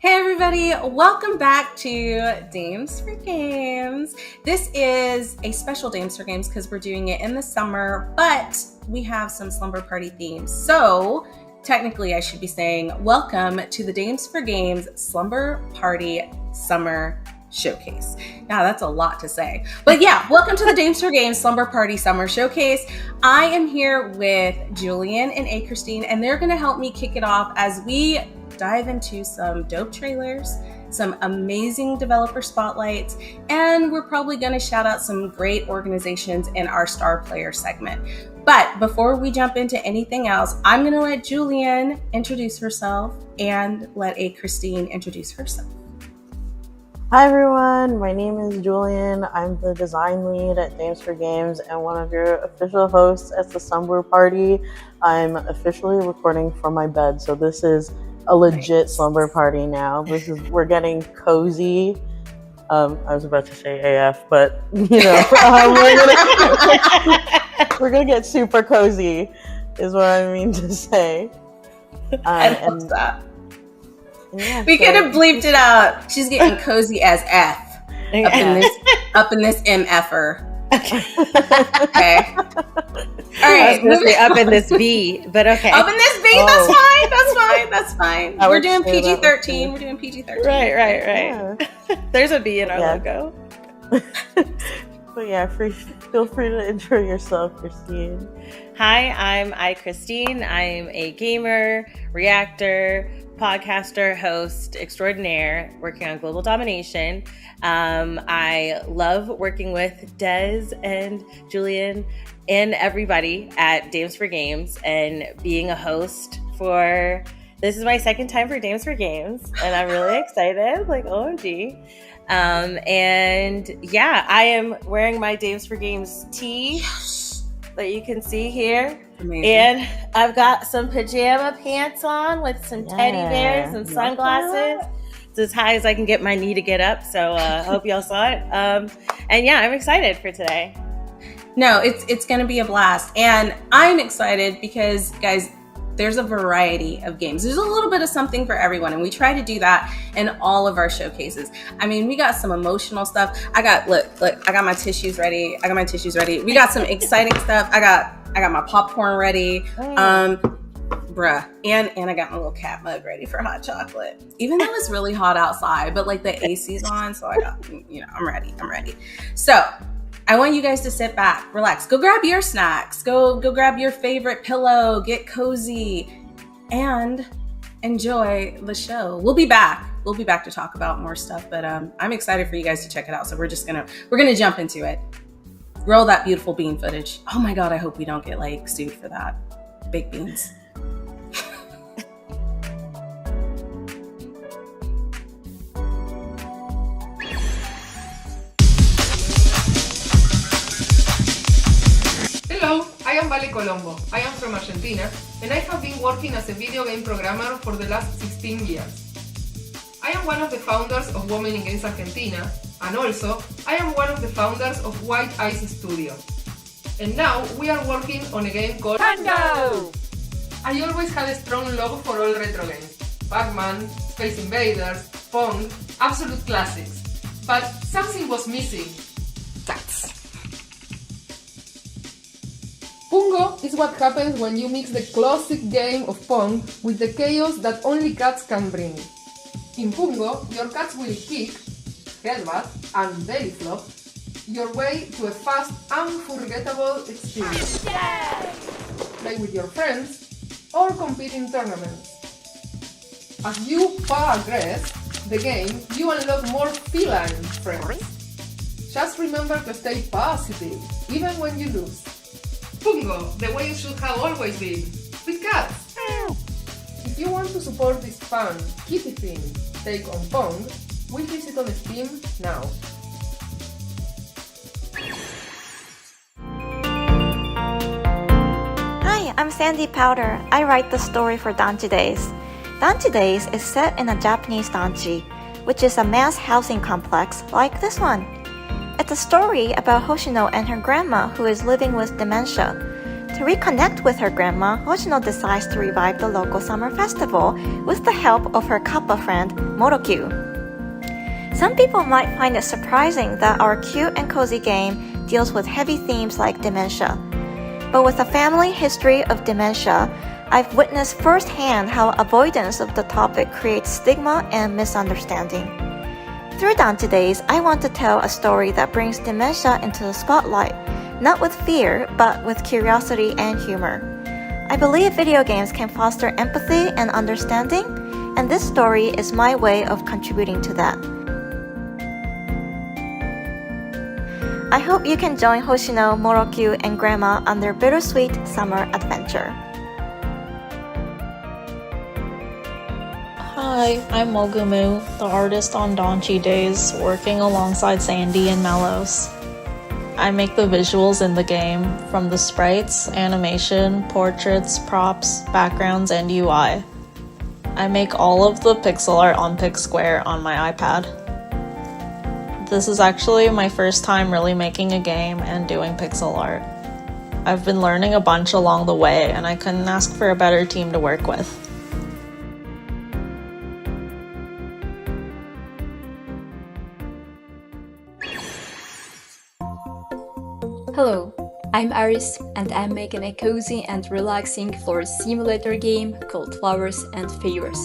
Hey everybody, welcome back to Dames for Games. This is a special Dames for Games because we're doing it in the summer, but we have some Slumber Party themes. So technically I should be saying welcome to the Dames for Games Slumber Party Summer Showcase. Now that's a lot to say, but yeah, welcome to the Dames for Games Slumber Party Summer Showcase. I am here with Julian and Christine, and they're going to help me kick it off as we dive into some dope trailers, some amazing developer spotlights, and we're probably going to shout out some great organizations in our star player segment. But before we jump into anything else, I'm going to let Julian introduce herself and let Christine introduce herself. Hi everyone, my name is Julian. I'm the design lead at Dames for Games and one of your official hosts at the Slumber Party. I'm officially recording from my bed, so this is a legit slumber party now. We're getting cozy. I was about to say AF, but you know, we're gonna get super cozy, is what I mean to say. I love that. Yeah, we could have bleeped it out. She's getting cozy as F up in this MFer. Okay. All right. Up in this B, but okay. Up in this B. That's fine. We're doing PG-13. We're doing PG-13. Right. Yeah. There's a B in our logo. But yeah, feel free to intro yourself, Christine. Hi, I'm Christine. I'm a gamer, reactor, podcaster, host extraordinaire, working on global domination. I love working with Des and Julian and everybody at Dames for Games and being a host for, this is my second time for Dames for Games and I'm really excited, like OMG. And yeah, I am wearing my Dames for Games tee that you can see here. Amazing. And I've got some pajama pants on with some teddy bears and sunglasses. It's as high as I can get my knee to get up. So I hope y'all saw it. And yeah, I'm excited for today. No, it's going to be a blast. And I'm excited because, guys, there's a variety of games. There's a little bit of something for everyone. And we try to do that in all of our showcases. I mean, we got some emotional stuff. Look, I got my tissues ready. We got some exciting stuff. I got my popcorn ready. Bruh. And I got my little cat mug ready for hot chocolate. Even though it's really hot outside, but like the AC's on. So I got, I'm ready. So I want you guys to sit back, relax, go grab your snacks, go grab your favorite pillow, get cozy, and enjoy the show. We'll be back to talk about more stuff, but I'm excited for you guys to check it out. So we're gonna jump into it. Roll that beautiful bean footage. Oh my God, I hope we don't get like sued for that. Baked beans. Hello, I am Vale Colombo. I am from Argentina and I have been working as a video game programmer for the last 16 years. I am one of the founders of Women in Games Argentina, and also I am one of the founders of White Ice Studio. And now we are working on a game called Tango! I always had a strong love for all retro games. Pac-Man, Space Invaders, Pong, absolute classics. But something was missing. Cats. Pungo is what happens when you mix the classic game of Pong with the chaos that only cats can bring. In Pungo, your cats will kick, headbutt, and belly flop your way to a fast, unforgettable experience. Play with your friends or compete in tournaments. As you progress the game, you unlock more feline friends. Just remember to stay positive, even when you lose. Pungo, the way it should have always been, with cats. If you want to support this fun, kitty-themed take on Pong, we visit on Steam now. Hi, I'm Sandy Powder. I write the story for Danchi Days. Danchi Days is set in a Japanese danchi, which is a mass housing complex like this one. It's a story about Hoshino and her grandma who is living with dementia. To reconnect with her grandma, Hoshino decides to revive the local summer festival with the help of her kappa friend, Morokyu. Some people might find it surprising that our cute and cozy game deals with heavy themes like dementia. But with a family history of dementia, I've witnessed firsthand how avoidance of the topic creates stigma and misunderstanding. Through Danchi Days, I want to tell a story that brings dementia into the spotlight, not with fear, but with curiosity and humor. I believe video games can foster empathy and understanding, and this story is my way of contributing to that. I hope you can join Hoshino, Morokyu, and Grandma on their bittersweet summer adventure. Hi, I'm Mogumu, the artist on Danchi Days, working alongside Sandy and Mellows. I make the visuals in the game, from the sprites, animation, portraits, props, backgrounds, and UI. I make all of the pixel art on Pixsquare on my iPad. This is actually my first time really making a game and doing pixel art. I've been learning a bunch along the way, and I couldn't ask for a better team to work with. Hello, I'm Aris and I'm making a cozy and relaxing flower simulator game called Flowers and Favors.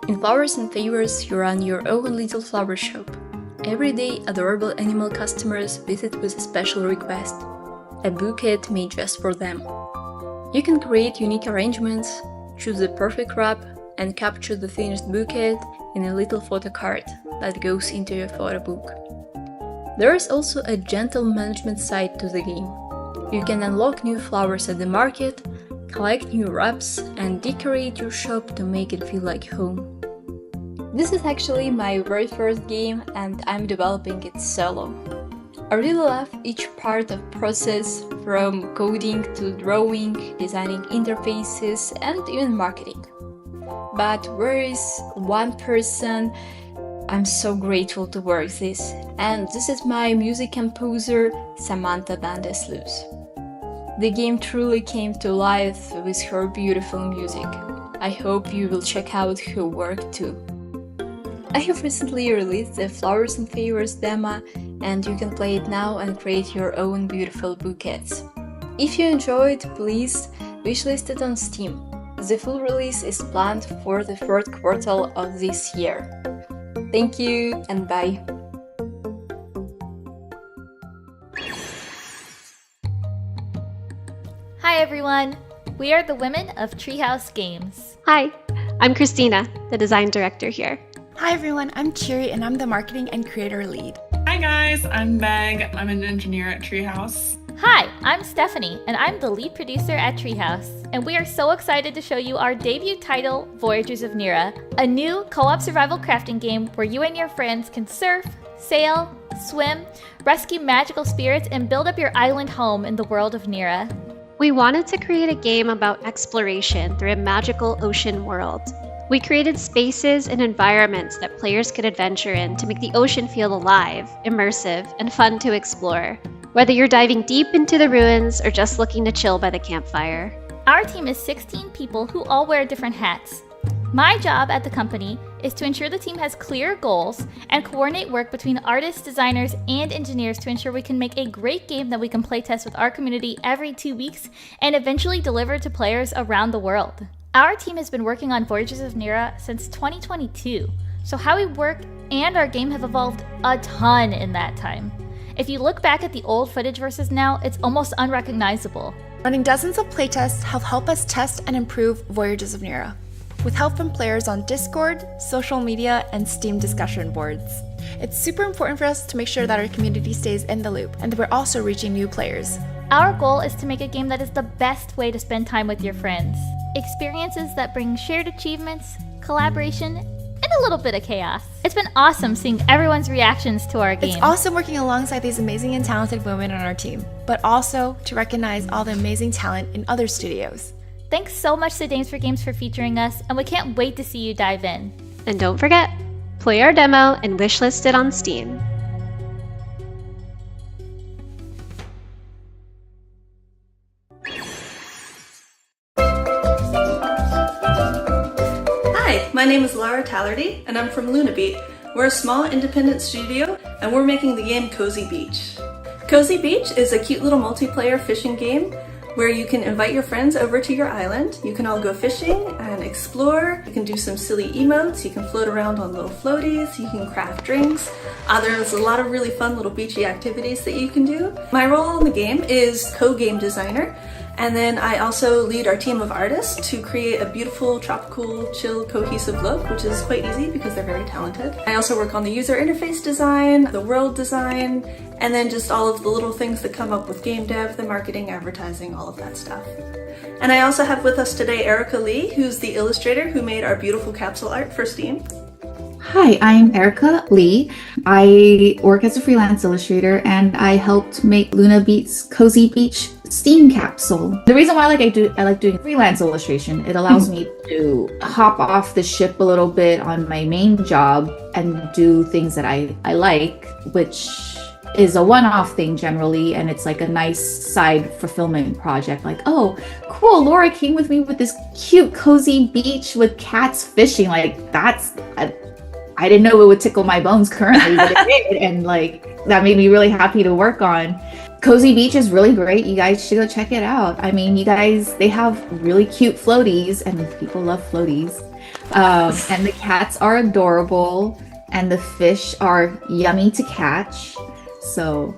In Flowers and Favors, you run your own little flower shop. Every day, adorable animal customers visit with a special request, a bouquet made just for them. You can create unique arrangements, choose the perfect wrap, and capture the finished bouquet in a little photo card that goes into your photo book. There is also a gentle management side to the game. You can unlock new flowers at the market, collect new wraps, and decorate your shop to make it feel like home. This is actually my very first game and I'm developing it solo. I really love each part of process, from coding to drawing, designing interfaces, and even marketing. But there is one person I'm so grateful to work with, and this is my music composer, Samantha Bandeslus. The game truly came to life with her beautiful music. I hope you will check out her work too. I have recently released the Flowers and Favors demo, and you can play it now and create your own beautiful bouquets. If you enjoyed, please wishlist it on Steam. The full release is planned for the third quarter of this year. Thank you and bye! Hi everyone! We are the women of Treehouse Games. Hi, I'm Christina, the design director here. Hi everyone, I'm Chiri and I'm the marketing and creator lead. Hi guys, I'm Meg. I'm an engineer at Treehouse. Hi, I'm Stephanie and I'm the lead producer at Treehouse. And we are so excited to show you our debut title, Voyagers of Nira, a new co-op survival crafting game where you and your friends can surf, sail, swim, rescue magical spirits, and build up your island home in the world of Nira. We wanted to create a game about exploration through a magical ocean world. We created spaces and environments that players could adventure in to make the ocean feel alive, immersive, and fun to explore, whether you're diving deep into the ruins or just looking to chill by the campfire. Our team is 16 people who all wear different hats. My job at the company is to ensure the team has clear goals and coordinate work between artists, designers, and engineers to ensure we can make a great game that we can playtest with our community every 2 weeks and eventually deliver to players around the world. Our team has been working on Voyages of Nira since 2022, so how we work and our game have evolved a ton in that time. If you look back at the old footage versus now, it's almost unrecognizable. Running dozens of playtests have helped us test and improve Voyages of Nira, with help from players on Discord, social media, and Steam discussion boards. It's super important for us to make sure that our community stays in the loop and that we're also reaching new players. Our goal is to make a game that is the best way to spend time with your friends. Experiences that bring shared achievements, collaboration, and a little bit of chaos. It's been awesome seeing everyone's reactions to our game. It's awesome working alongside these amazing and talented women on our team, but also to recognize all the amazing talent in other studios. Thanks so much to Dames for Games for featuring us, and we can't wait to see you dive in. And don't forget, play our demo and wishlist it on Steam. Hi, my name is Laura Tallerty, and I'm from Lunabeat. We're a small independent studio, and we're making the game Cozy Beach. Cozy Beach is a cute little multiplayer fishing game where you can invite your friends over to your island. You can all go fishing and explore. You can do some silly emotes. You can float around on little floaties. You can craft drinks. There's a lot of really fun little beachy activities that you can do. My role in the game is co-game designer. And then I also lead our team of artists to create a beautiful, tropical, chill, cohesive look, which is quite easy because they're very talented. I also work on the user interface design, the world design, and then just all of the little things that come up with game dev, the marketing, advertising, all of that stuff. And I also have with us today Erica Lee, who's the illustrator who made our beautiful capsule art for Steam. Hi, I'm Erica Lee. I work as a freelance illustrator and I helped make Lunabeat's Cozy Beach Steam capsule. The reason why I like doing freelance illustration, it allows me to hop off the ship a little bit on my main job and do things that I like, which is a one-off thing generally, and it's like a nice side fulfillment project. Like, oh, cool, Laura came with me with this cute cozy beach with cats fishing. Like, I didn't know it would tickle my bones currently, but it did, and like that made me really happy to work on. Cozy Beach is really great. You guys should go check it out. I mean, they have really cute floaties, and people love floaties. And the cats are adorable, and the fish are yummy to catch. So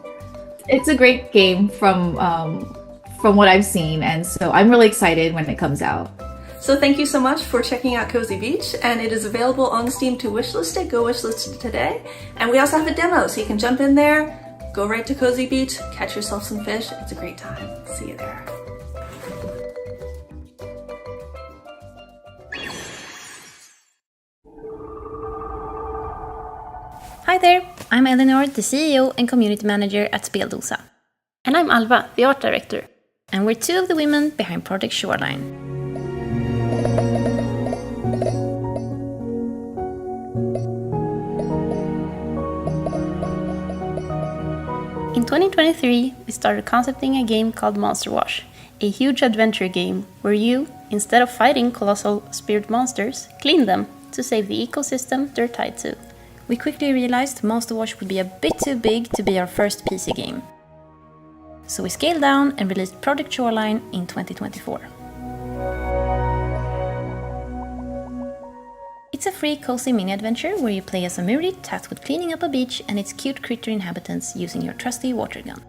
it's a great game from what I've seen, and so I'm really excited when it comes out. So thank you so much for checking out Cozy Beach, and it is available on Steam to wishlist it. Go wishlist it today. And we also have a demo, so you can jump in there, go right to Cozy Beach, catch yourself some fish. It's a great time. See you there. Hi there, I'm Eleanor, the CEO and Community Manager at Speldosa. And I'm Alva, the Art Director. And we're two of the women behind Project Shoreline. In 2023, we started concepting a game called Monster Wash, a huge adventure game where you, instead of fighting colossal spirit monsters, clean them to save the ecosystem they're tied to. We quickly realized Monster Wash would be a bit too big to be our first PC game. So we scaled down and released Project Shoreline in 2024. It's a free, cozy mini-adventure where you play as a Muri tasked with cleaning up a beach and its cute critter inhabitants using your trusty water gun.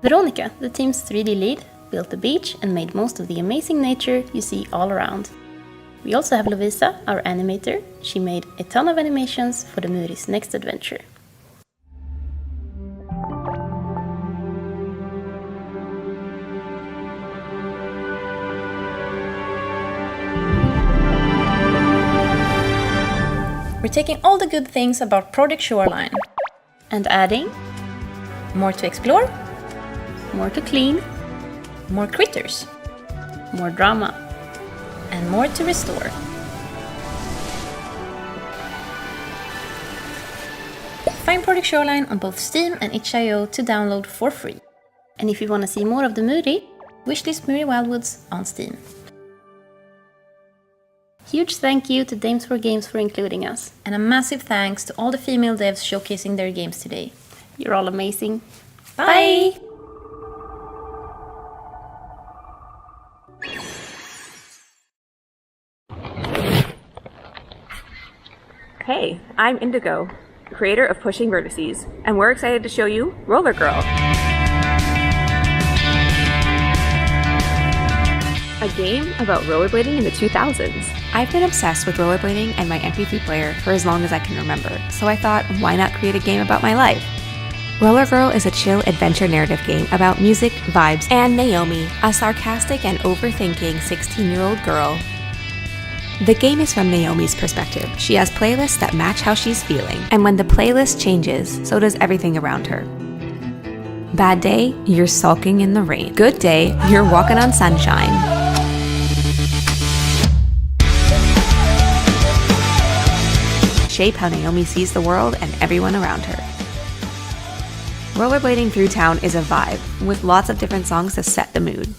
Veronica, the team's 3D lead, built the beach and made most of the amazing nature you see all around. We also have Lovisa, our animator. She made a ton of animations for the Muri's next adventure. We're taking all the good things about Project Shoreline and adding more to explore, more to clean, more critters, more drama, and more to restore. Find Project Shoreline on both Steam and itch.io to download for free. And if you want to see more of the Muri, wishlist Muri Wildwoods on Steam. Huge thank you to Dames for Games for including us. And a massive thanks to all the female devs showcasing their games today. You're all amazing. Bye! Hey, I'm Indigo, creator of Pushing Vertices, and we're excited to show you Roller Girl, a game about rollerblading in the 2000s. I've been obsessed with rollerblading and my MP3 player for as long as I can remember, so I thought, why not create a game about my life? Roller Girl is a chill adventure narrative game about music, vibes, and Naomi, a sarcastic and overthinking 16-year-old girl. The game is from Naomi's perspective. She has playlists that match how she's feeling, and when the playlist changes, so does everything around her. Bad day, you're sulking in the rain. Good day, you're walking on sunshine. Shape how Naomi sees the world and everyone around her. Rollerblading through town is a vibe, with lots of different songs to set the mood.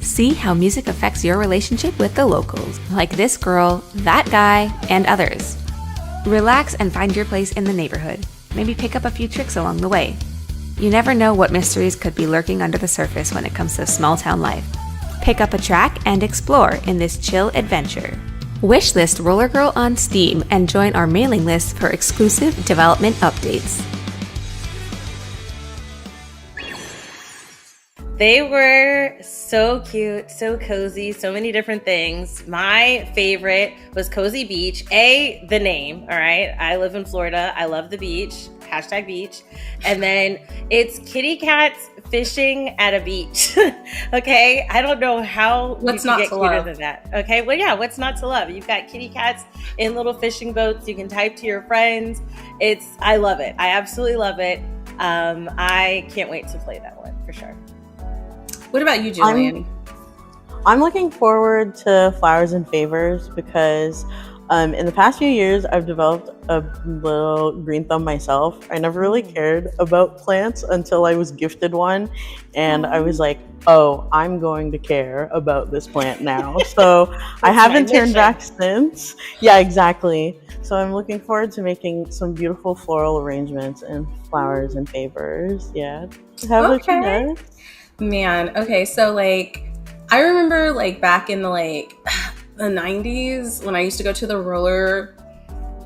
See how music affects your relationship with the locals, like this girl, that guy, and others. Relax and find your place in the neighborhood. Maybe pick up a few tricks along the way. You never know what mysteries could be lurking under the surface when it comes to small town life. Pick up a track and explore in this chill adventure. Wishlist Roller Girl on Steam and join our mailing list for exclusive development updates. They were so cute, so cozy, so many different things. My favorite was Cozy Beach. The name, all right? I live in Florida. I love the beach. #beach. And then it's kitty cats fishing at a beach. Okay? I don't know how what's you not can get to cuter love than that. Okay? Well, yeah, what's not to love? You've got kitty cats in little fishing boats. You can type to your friends. I love it. I absolutely love it. I can't wait to play that one for sure. What about you, Julian? I'm looking forward to Flowers and Favors because in the past few years, I've developed a little green thumb myself. I never really cared about plants until I was gifted one. And I was like, oh, I'm going to care about this plant now. So I haven't turned back since. Yeah, exactly. So I'm looking forward to making some beautiful floral arrangements and Flowers and Favors. Yeah. How about you guys? Man, okay, so like I remember like back in the the 90s when I used to go to the roller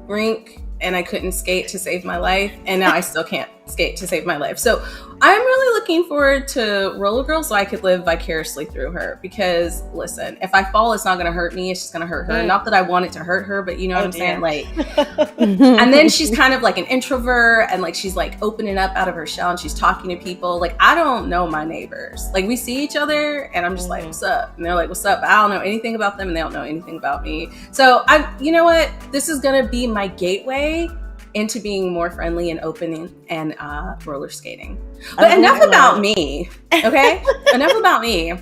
rink and I couldn't skate to save my life, and now I still can't skate to save my life. So I'm really looking forward to Roller Girl so I could live vicariously through her. Because listen, if I fall, it's not going to hurt me. It's just going to hurt her. Not that I want it to hurt her, but you know what I'm saying? Like, and then she's kind of like an introvert, and like she's like opening up out of her shell, and she's talking to people. Like, I don't know my neighbors. Like, we see each other, and I'm just like, what's up? And they're like, what's up? I don't know anything about them, and they don't know anything about me. So you know what? This is going to be my gateway into being more friendly and open and roller skating. But enough about me, okay? Enough about me.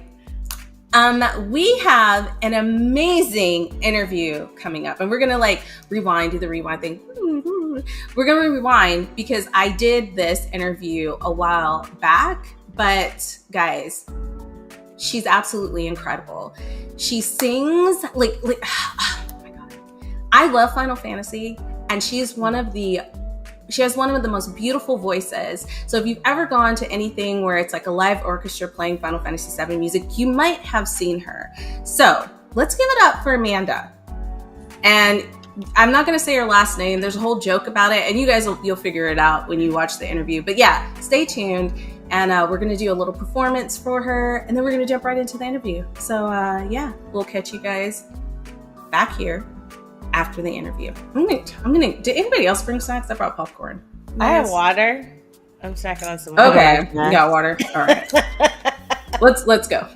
We have an amazing interview coming up, and we're gonna like rewind, do the rewind thing. We're gonna rewind because I did this interview a while back, but guys, she's absolutely incredible. She sings like oh my God. I love Final Fantasy. And she has one of the most beautiful voices. So if you've ever gone to anything where it's like a live orchestra playing Final Fantasy VII music, you might have seen her. So let's give it up for Amanda. And I'm not gonna say her last name. There's a whole joke about it, and you guys you'll figure it out when you watch the interview. But yeah, stay tuned, and we're gonna do a little performance for her, and then we're gonna jump right into the interview. So yeah, we'll catch you guys back here after the interview. I'm gonna. Did anybody else bring snacks? I brought popcorn. I have water. I'm snacking on some water. Okay, you got water. All right. Let's go.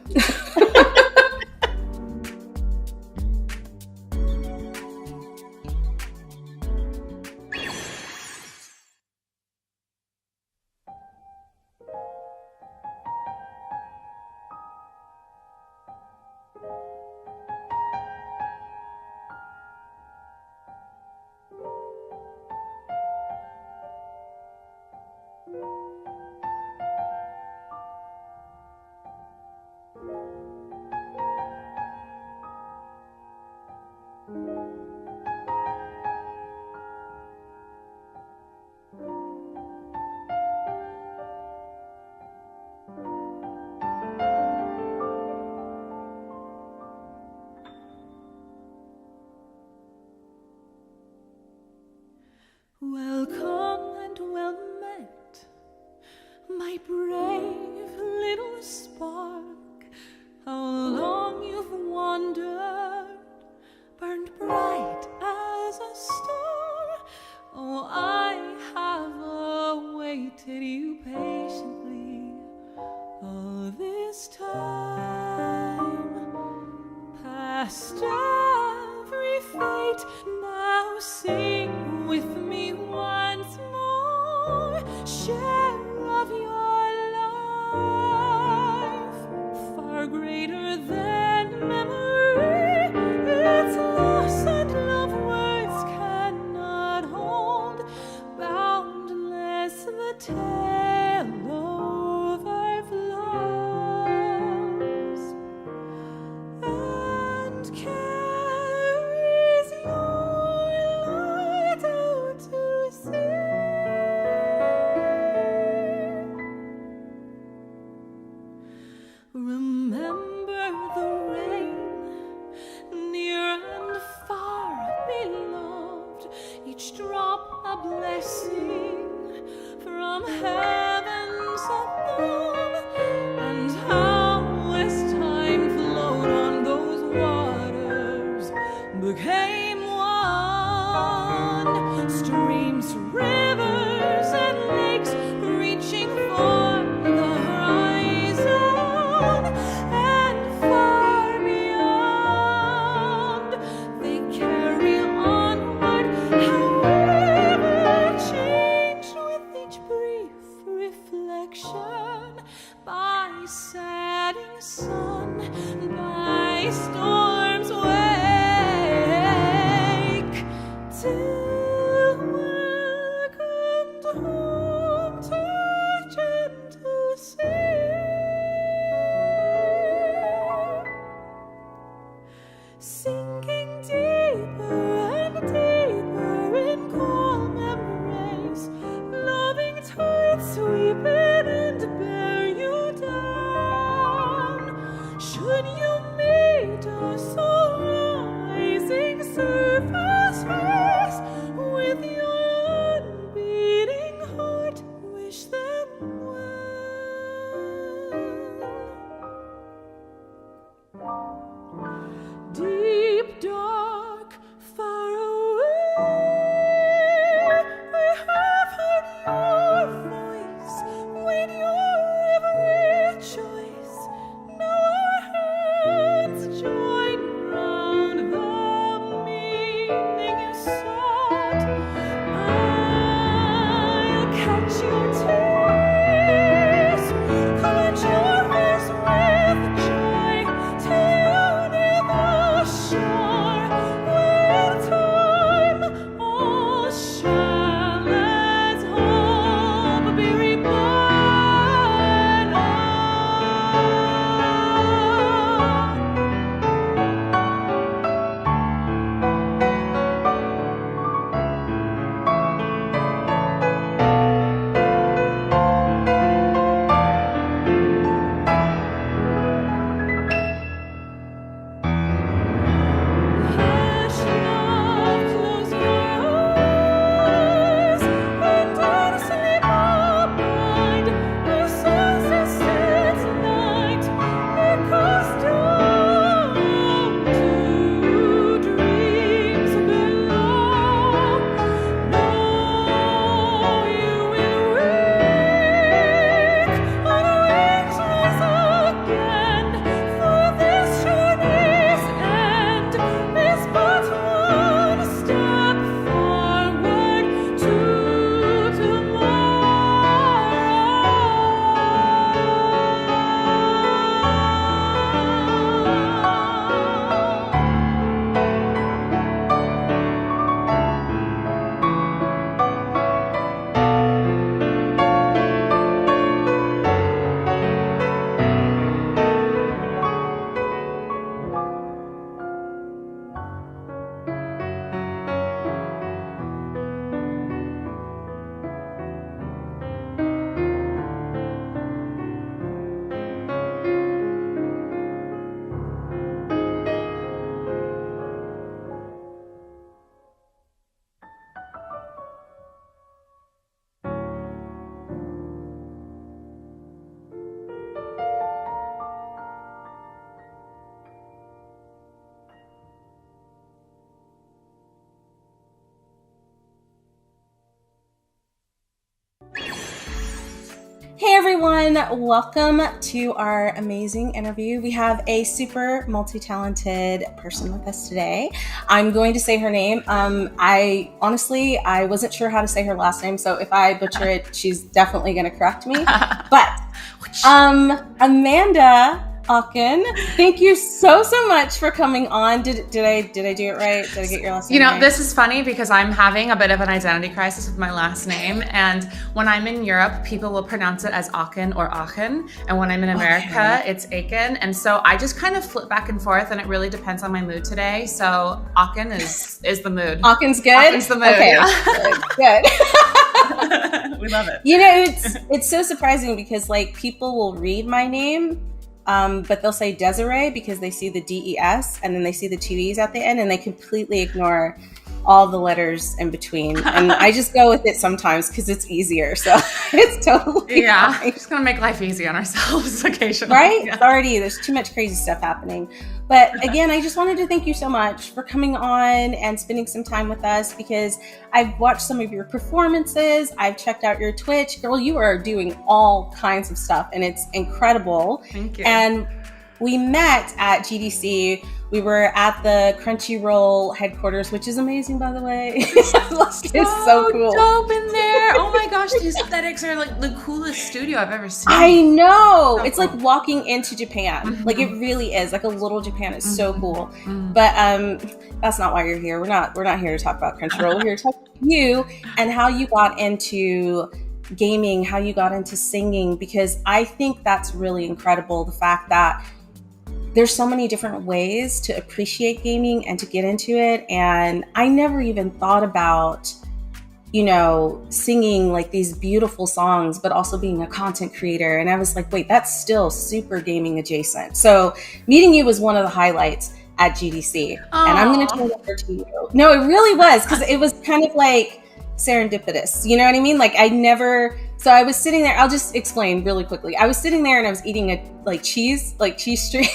Welcome and well met, my brave little spark. How long you've wandered, burned bright as a star. Oh, I have awaited you patiently all this time. Past every fate, now sing with me once more. Share of your life, far greater than memory. Its loss and love words cannot hold. Boundless the tale overflows and carries your light out to sea. Remember the rain, near and far beloved, each drop a blessing from heavens above. And how as time flowed on those waters became one, streams, rivers, and lakes reaching for the horizon and far beyond. They carry onward, however changed with each brief Hey everyone, welcome to our amazing interview. We have a super multi-talented person with us today. I'm going to say her name. I wasn't sure how to say her last name, so if I butcher it, she's definitely going to correct me. But Amanda Auken, thank you so much for coming on. Did I do it right? Did I get your last name right? This is funny because I'm having a bit of an identity crisis with my last name, and when I'm in Europe, people will pronounce it as Auken or Aachen, and when I'm in America, it's Aiken, and so I just kind of flip back and forth, and it really depends on my mood today. So Auken is the mood. Auken's good? Auken's the mood. Okay, yeah. good. We love it. It's so surprising because like people will read my name, but they'll say Desiree because they see the DES and then they see the two E's at the end and they completely ignore all the letters in between. And I just go with it sometimes because it's easier. So it's totally fine. Just gonna make life easy on ourselves occasionally. Right? Yeah. There's too much crazy stuff happening. But again, I just wanted to thank you so much for coming on and spending some time with us because I've watched some of your performances. I've checked out your Twitch. Girl, you are doing all kinds of stuff and it's incredible. Thank you. And we met at GDC. We were at the Crunchyroll headquarters, which is amazing, by the way. It's so cool. Dope in there. Oh my gosh, the aesthetics are like the coolest studio I've ever seen. I know. So it's cool. like walking into Japan. Mm-hmm. Like it really is. Like a little Japan. It's so cool. Mm-hmm. But that's not why you're here. We're not here to talk about Crunchyroll. We're here to talk about you and how you got into gaming, how you got into singing, because I think that's really incredible. The fact that there's so many different ways to appreciate gaming and to get into it. And I never even thought about, singing like these beautiful songs, but also being a content creator. And I was like, wait, that's still super gaming adjacent. So meeting you was one of the highlights at GDC. Aww. And I'm going to turn it over to you. No, it really was, because it was kind of like serendipitous. You know what I mean? Like so I was sitting there, I'll just explain really quickly. I was sitting there and I was eating a cheese string.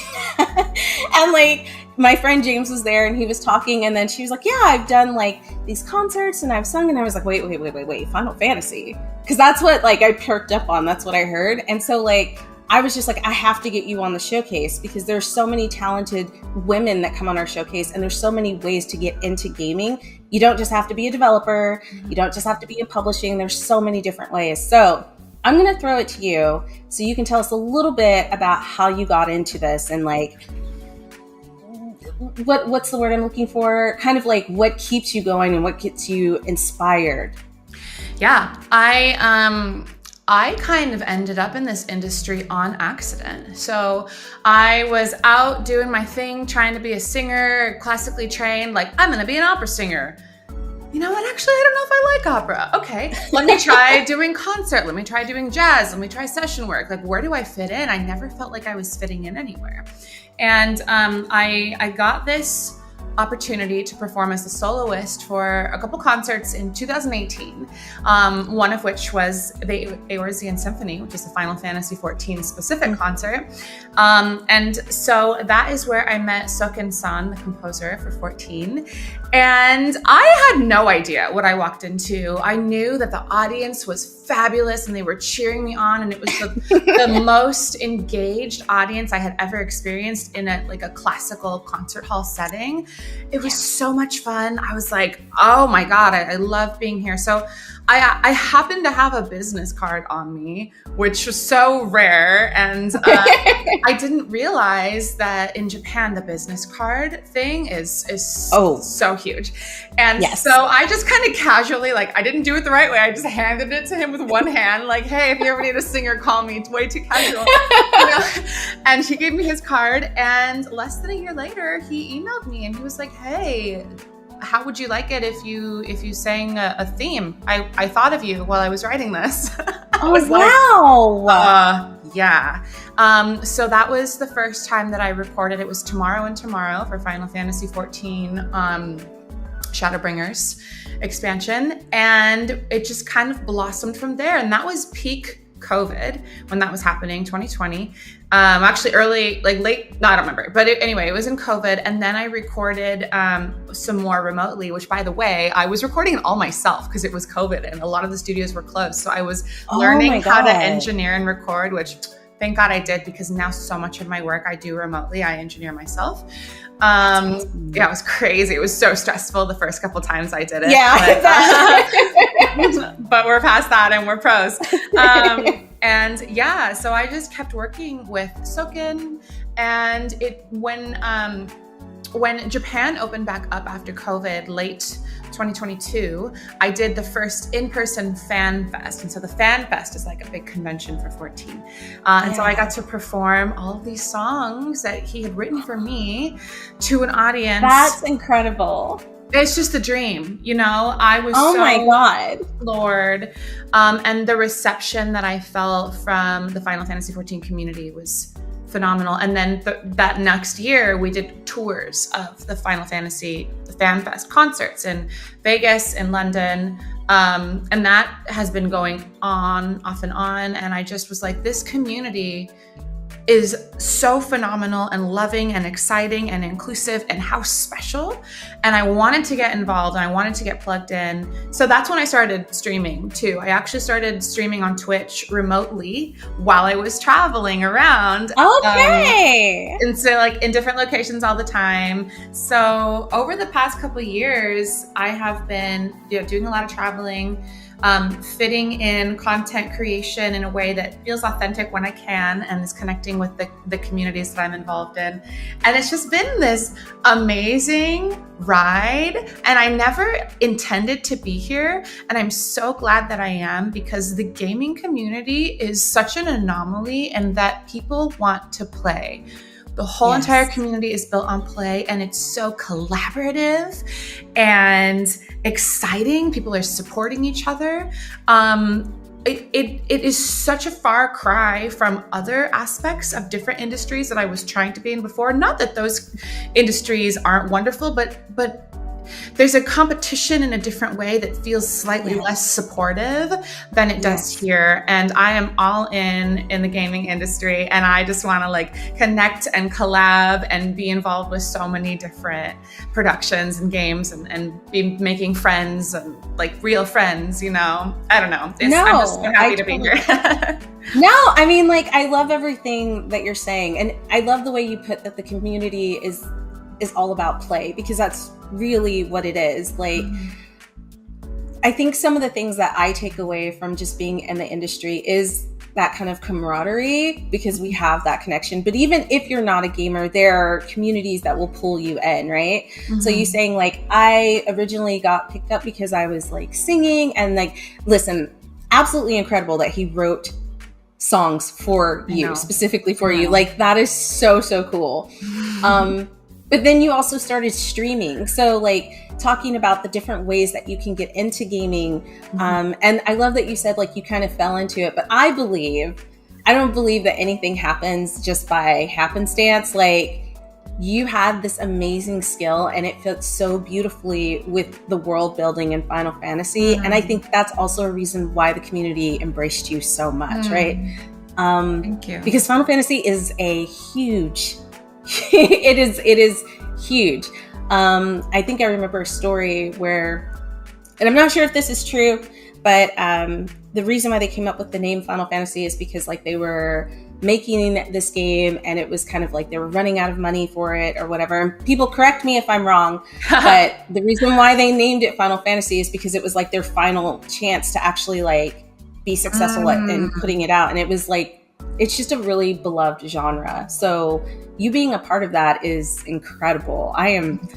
And like my friend James was there and he was talking and then she was like, yeah, I've done like these concerts and I've sung. And I was like, wait, Final Fantasy. Cause that's what like I perked up on. That's what I heard. And so like, I was just like, I have to get you on the showcase because there's so many talented women that come on our showcase and there's so many ways to get into gaming. You don't just have to be a developer. You don't just have to be in publishing. There's so many different ways. So I'm going to throw it to you so you can tell us a little bit about how you got into this and like, what's the word I'm looking for? Kind of like what keeps you going and what gets you inspired. Yeah, I kind of ended up in this industry on accident. So I was out doing my thing, trying to be a singer, classically trained, like I'm gonna be an opera singer. You know what, actually, I don't know if I like opera. Okay, let me try doing concert, let me try doing jazz, let me try session work. Like, where do I fit in? I never felt like I was fitting in anywhere. And I got this opportunity to perform as a soloist for a couple concerts in 2018, one of which was the Eorzean Symphony, which is the Final Fantasy XIV specific concert. And so that is where I met Soken-san, the composer for 14. And I had no idea what I walked into. I knew that the audience was fabulous and they were cheering me on, and it was the most engaged audience I had ever experienced in a classical concert hall setting. It was so much fun. I was like, oh my God, I love being here. So I happened to have a business card on me, which was so rare. And I didn't realize that in Japan, the business card thing is so huge. And so I just kind of casually, like, I didn't do it the right way. I just handed it to him with one hand, like, hey, if you ever need a singer, call me. It's way too casual. And he gave me his card. And less than a year later, he emailed me and he was like, hey, how would you like it if you sang a theme? I thought of you while I was writing this. Oh, wow. Yeah. So that was the first time that I recorded. It was Tomorrow and Tomorrow for Final Fantasy XIV Shadowbringers expansion. And it just kind of blossomed from there. And that was peak COVID when that was happening, 2020. Actually early, like late, no, I don't remember. But anyway, it was in COVID. And then I recorded some more remotely, which by the way, I was recording it all myself because it was COVID and a lot of the studios were closed. So I was learning how to engineer and record, which thank God I did, because now so much of my work I do remotely. I engineer myself. Yeah, it was crazy. It was so stressful the first couple times I did it. Yeah. But we're past that and we're pros. And yeah, so I just kept working with Soken, and when Japan opened back up after COVID, late 2022, I did the first in-person fan fest. And so the fan fest is like a big convention for 14. And so I got to perform all of these songs that he had written for me to an audience. That's incredible. It's just a dream, you know. I was my God, Lord. And the reception that I felt from the Final Fantasy XIV community was phenomenal. And then that next year, we did tours of the Final Fantasy Fan Fest concerts in Vegas, in London. And that has been going on, off and on. And I just was like, this community is so phenomenal and loving and exciting and inclusive, and how special. And I wanted to get involved and I wanted to get plugged in. So that's when I started streaming too. I actually started streaming on Twitch remotely while I was traveling around. Okay. And so like in different locations all the time. So over the past couple of years, I have been doing a lot of traveling, fitting in content creation in a way that feels authentic when I can and is connecting with the communities that I'm involved in. And it's just been this amazing ride, and I never intended to be here. And I'm so glad that I am, because the gaming community is such an anomaly in that people want to play. The whole entire community is built on play, and it's so collaborative and exciting. People are supporting each other. It is such a far cry from other aspects of different industries that I was trying to be in before. Not that those industries aren't wonderful, but there's a competition in a different way that feels slightly less supportive than it does here. And I am all in the gaming industry, and I just want to like connect and collab and be involved with so many different productions and games and be making friends and like real friends, you know. I don't know. I'm just so happy to be here. No, I mean, like, I love everything that you're saying. And I love the way you put that the community is all about play, because that's really what it is. Like, I think some of the things that I take away from just being in the industry is that kind of camaraderie, because we have that connection. But even if you're not a gamer, there are communities that will pull you in, right? So you saying like, I originally got picked up because I was like singing, and like, listen, absolutely incredible that he wrote songs for you, specifically for you. Like, that is so cool. But then you also started streaming. So like talking about the different ways that you can get into gaming. And I love that you said like you kind of fell into it, but I don't believe that anything happens just by happenstance. Like, you had this amazing skill, and it fit so beautifully with the world building in Final Fantasy. And I think that's also a reason why the community embraced you so much, right? Thank you. Because Final Fantasy is a huge it is huge. I think I remember a story where, and I'm not sure if this is true, but the reason why they came up with the name Final Fantasy is because like they were making this game, and it was kind of like they were running out of money for it or whatever. And people correct me if I'm wrong, but the reason why they named it Final Fantasy is because it was like their final chance to actually like be successful in putting it out. And it was like, it's just a really beloved genre. So you being a part of that is incredible. I am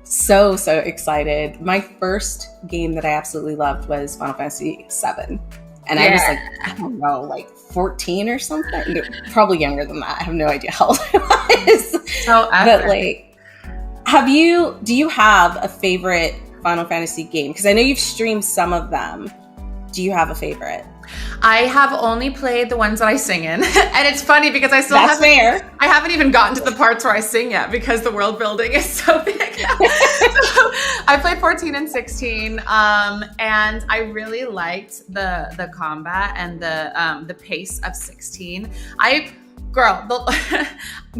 so excited. My first game that I absolutely loved was Final Fantasy VII. And I was like, I don't know, like 14 or something. Probably younger than that. I have no idea how old I was. So but like, do you have a favorite Final Fantasy game? Because I know you've streamed some of them. Do you have a favorite? I have only played the ones that I sing in. And it's funny because I still haven't even gotten to the parts where I sing yet, because the world building is so big. I played 14 and 16, and I really liked the combat and the pace of 16.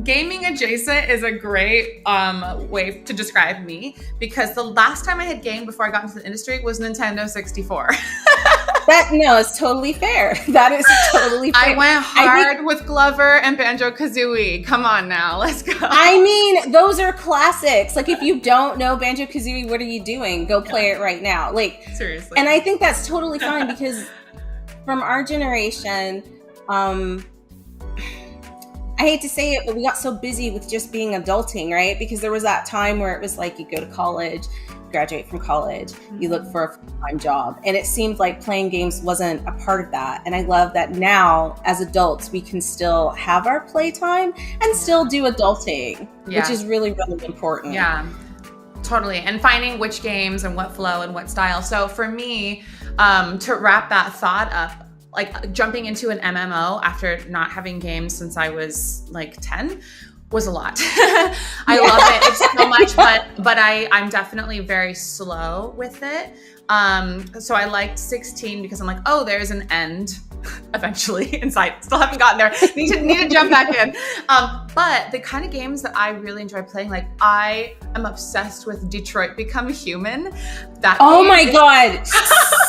Gaming adjacent is a great way to describe me, because the last time I had gamed before I got into the industry was Nintendo 64. It's totally fair. That is totally fair. I went hard with Glover and Banjo-Kazooie. Come on now, let's go. I mean, those are classics. Like, if you don't know Banjo-Kazooie, what are you doing? Go play it right now. Like, seriously. And I think that's totally fine, because from our generation, I hate to say it, but we got so busy with just being adulting, right? Because there was that time where it was like you go to college, graduate from college, you look for a full-time job. And it seemed like playing games wasn't a part of that. And I love that now, as adults, we can still have our playtime and still do adulting, which is really, really important. Yeah, totally. And finding which games and what flow and what style. So for me, to wrap that thought up, like jumping into an MMO after not having games since I was like 10 was a lot. I love it. It's so much, but I'm definitely very slow with it. So I liked 16 because I'm like, oh, there's an end eventually inside. Still haven't gotten there. Need to jump back in. But the kind of games that I really enjoy playing, like I am obsessed with Detroit Become Human. Oh my God.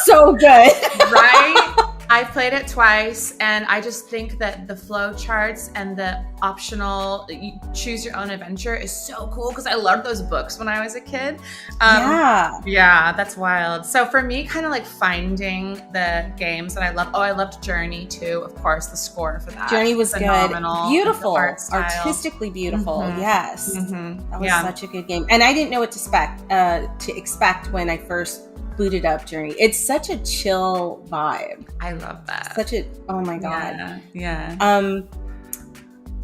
So good. Right? I've played it twice, and I just think that the flow charts and the optional choose your own adventure is so cool, because I loved those books when I was a kid. Yeah, that's wild. So for me, kind of like finding the games that I love. Oh, I loved Journey too, of course. The score for that Journey was phenomenal. Good, beautiful, artistically beautiful. Yes, that was Yeah. such a good game, and I didn't know what to expect when I first booted up Journey. It's such a chill vibe. I love that. Oh my God. Yeah.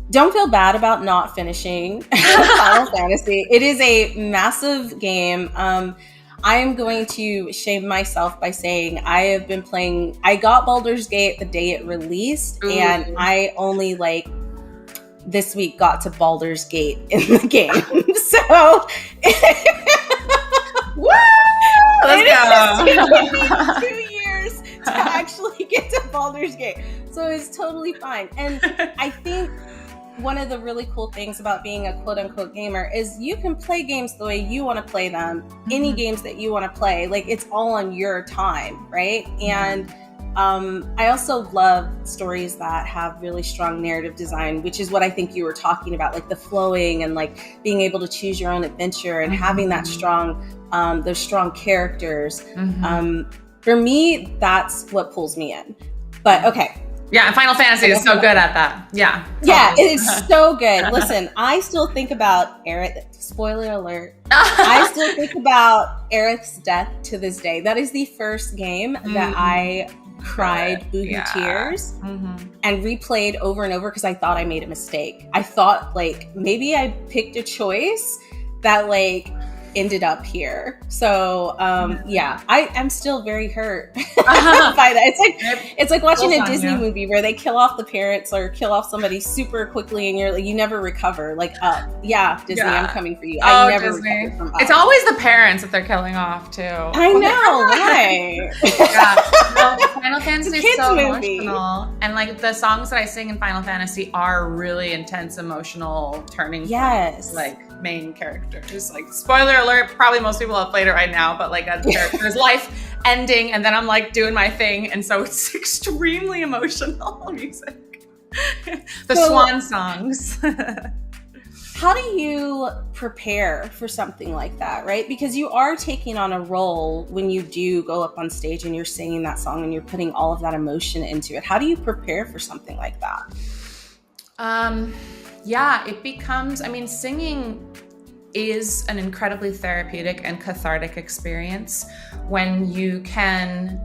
Don't feel bad about not finishing Final Fantasy. It is a massive game. I am going to shame myself by saying I got Baldur's Gate the day it released. Ooh. And I only this week got to Baldur's Gate in the game. So woo! Let's go. It took me 2 years to actually get to Baldur's Gate. So it's totally fine. And I think one of the really cool things about being a quote-unquote gamer is you can play games the way you want to play them. Any games that you want to play. Like, it's all on your time, right? And I also love stories that have really strong narrative design, which is what I think you were talking about, like the flowing and like being able to choose your own adventure and having that strong, those strong characters. For me, that's what pulls me in. But okay. Yeah, and Final Fantasy is so good at that. Yeah. Yeah, it is so good. Listen, I still think about Aerith. Spoiler alert. I still think about Aerith's death to this day. That is the first game that I cried boohoo tears and replayed over and over because I thought I made a mistake. I thought maybe I picked a choice that ended up here. So I'm still very hurt by that. It's like watching a Disney movie where they kill off the parents or kill off somebody super quickly and you're you never recover. Disney, I'm coming for you. I never recover from Up. It's always the parents that they're killing off too. I know, right? Final Fantasy is so emotional, and the songs that I sing in Final Fantasy are really intense, emotional turning points. Main characters. Spoiler alert, probably most people have played it right now, but a character's life ending, and then I'm doing my thing, and so it's extremely emotional music. The swan songs. How do you prepare for something like that, right? Because you are taking on a role when you do go up on stage and you're singing that song and you're putting all of that emotion into it. How do you prepare for something like that? It becomes, singing is an incredibly therapeutic and cathartic experience when you can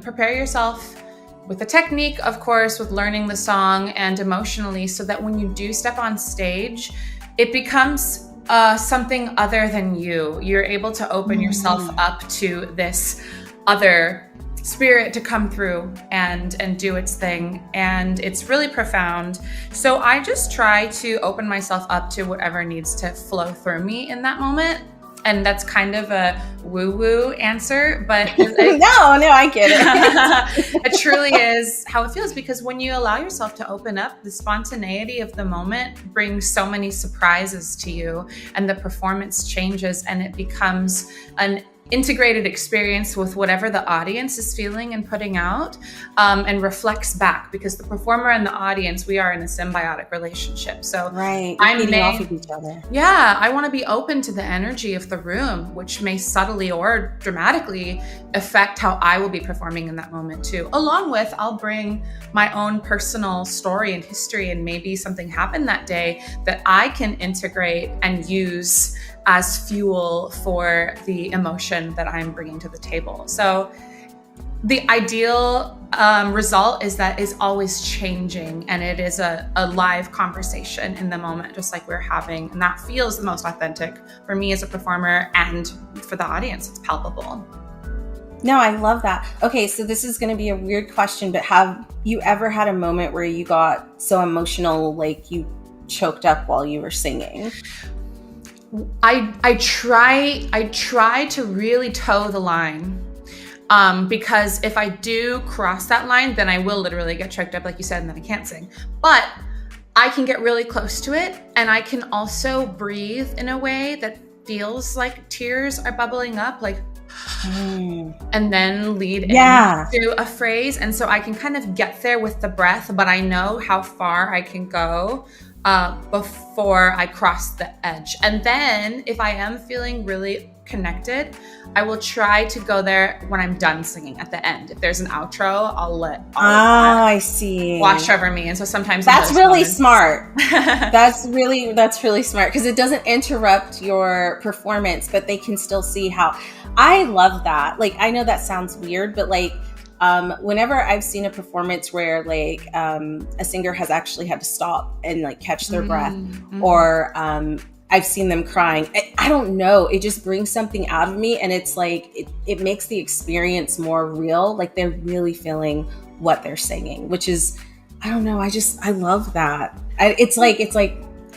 prepare yourself with the technique, of course, with learning the song and emotionally, so that when you do step on stage, it becomes something other than you. You're able to open yourself up to this other spirit to come through and do its thing, and it's really profound. So I just try to open myself up to whatever needs to flow through me in that moment. And that's kind of a woo-woo answer, but no, I get it. it truly is how it feels, because when you allow yourself to open up, the spontaneity of the moment brings so many surprises to you, and the performance changes, and it becomes an integrated experience with whatever the audience is feeling and putting out, and reflects back, because the performer and the audience, we are in a symbiotic relationship. So right, I'm feeding off of each other. Yeah, I want to be open to the energy of the room, which may subtly or dramatically affect how I will be performing in that moment too. Along with, I'll bring my own personal story and history, and maybe something happened that day that I can integrate and use as fuel for the emotion that I'm bringing to the table. So the ideal result is that is always changing, and it is a live conversation in the moment, just like we're having. And that feels the most authentic for me as a performer, and for the audience, it's palpable. No, I love that. Okay, so this is going to be a weird question, but have you ever had a moment where you got so emotional, like you choked up while you were singing? I try to really toe the line, because if I do cross that line, then I will literally get choked up, like you said, and then I can't sing. But I can get really close to it, and I can also breathe in a way that feels like tears are bubbling up, like, and then lead into a phrase. And so I can kind of get there with the breath, but I know how far I can go before I cross the edge. And then if I am feeling really connected, I will try to go there when I'm done singing at the end. If there's an outro, I'll let I see, wash over me. And so sometimes that's really smart. That's really smart, because it doesn't interrupt your performance, but they can still see how. I love that. Like, I know that sounds weird, but like, whenever I've seen a performance where like a singer has actually had to stop and like catch their breath, or I've seen them crying, I don't know, it just brings something out of me, and it's like it makes the experience more real. Like, they're really feeling what they're singing, which is, I don't know, I love that. It's like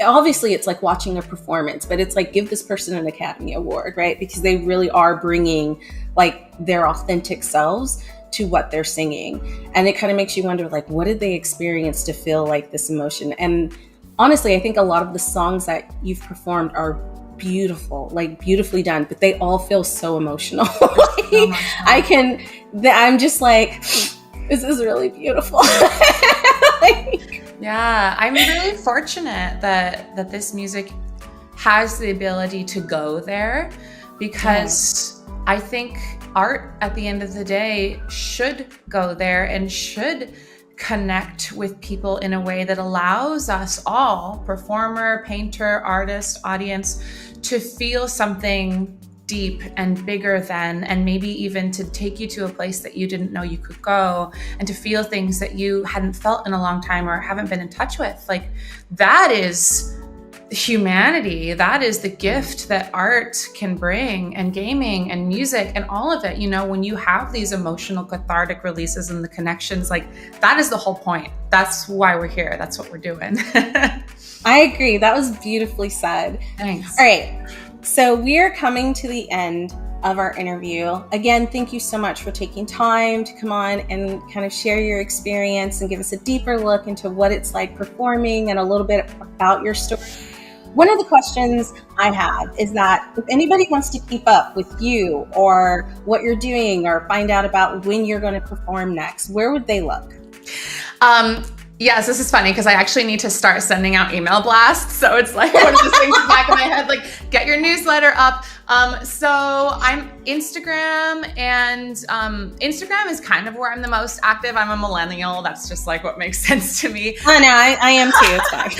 obviously it's like watching a performance, but it's like, give this person an Academy Award, right? Because they really are bringing like their authentic selves to what they're singing. And it kind of makes you wonder, like, what did they experience to feel like this emotion? And honestly, I think a lot of the songs that you've performed are beautiful, like beautifully done, but they all feel so emotional. I'm just like, this is really beautiful. Yeah, I'm really fortunate that this music has the ability to go there, because I think art at the end of the day should go there and should connect with people in a way that allows us all, performer, painter, artist, audience, to feel something deep and bigger than, and maybe even to take you to a place that you didn't know you could go, and to feel things that you hadn't felt in a long time or haven't been in touch with. Like, that is humanity. That is the gift that art can bring, and gaming and music and all of it. You know, when you have these emotional cathartic releases and the connections, like, that is the whole point. That's why we're here. That's what we're doing. I agree. That was beautifully said. Thanks. All right. So we're coming to the end of our interview. Again, thank you so much for taking time to come on and kind of share your experience and give us a deeper look into what it's like performing and a little bit about your story. One of the questions I have is that if anybody wants to keep up with you or what you're doing, or find out about when you're going to perform next, where would they look? Yes, this is funny, because I actually need to start sending out email blasts. So it's like one of those things in the back of my head, like, get your newsletter up. So I'm Instagram, and Instagram is kind of where I'm the most active. I'm a millennial. That's just like what makes sense to me. Oh no, I am too. It's fine.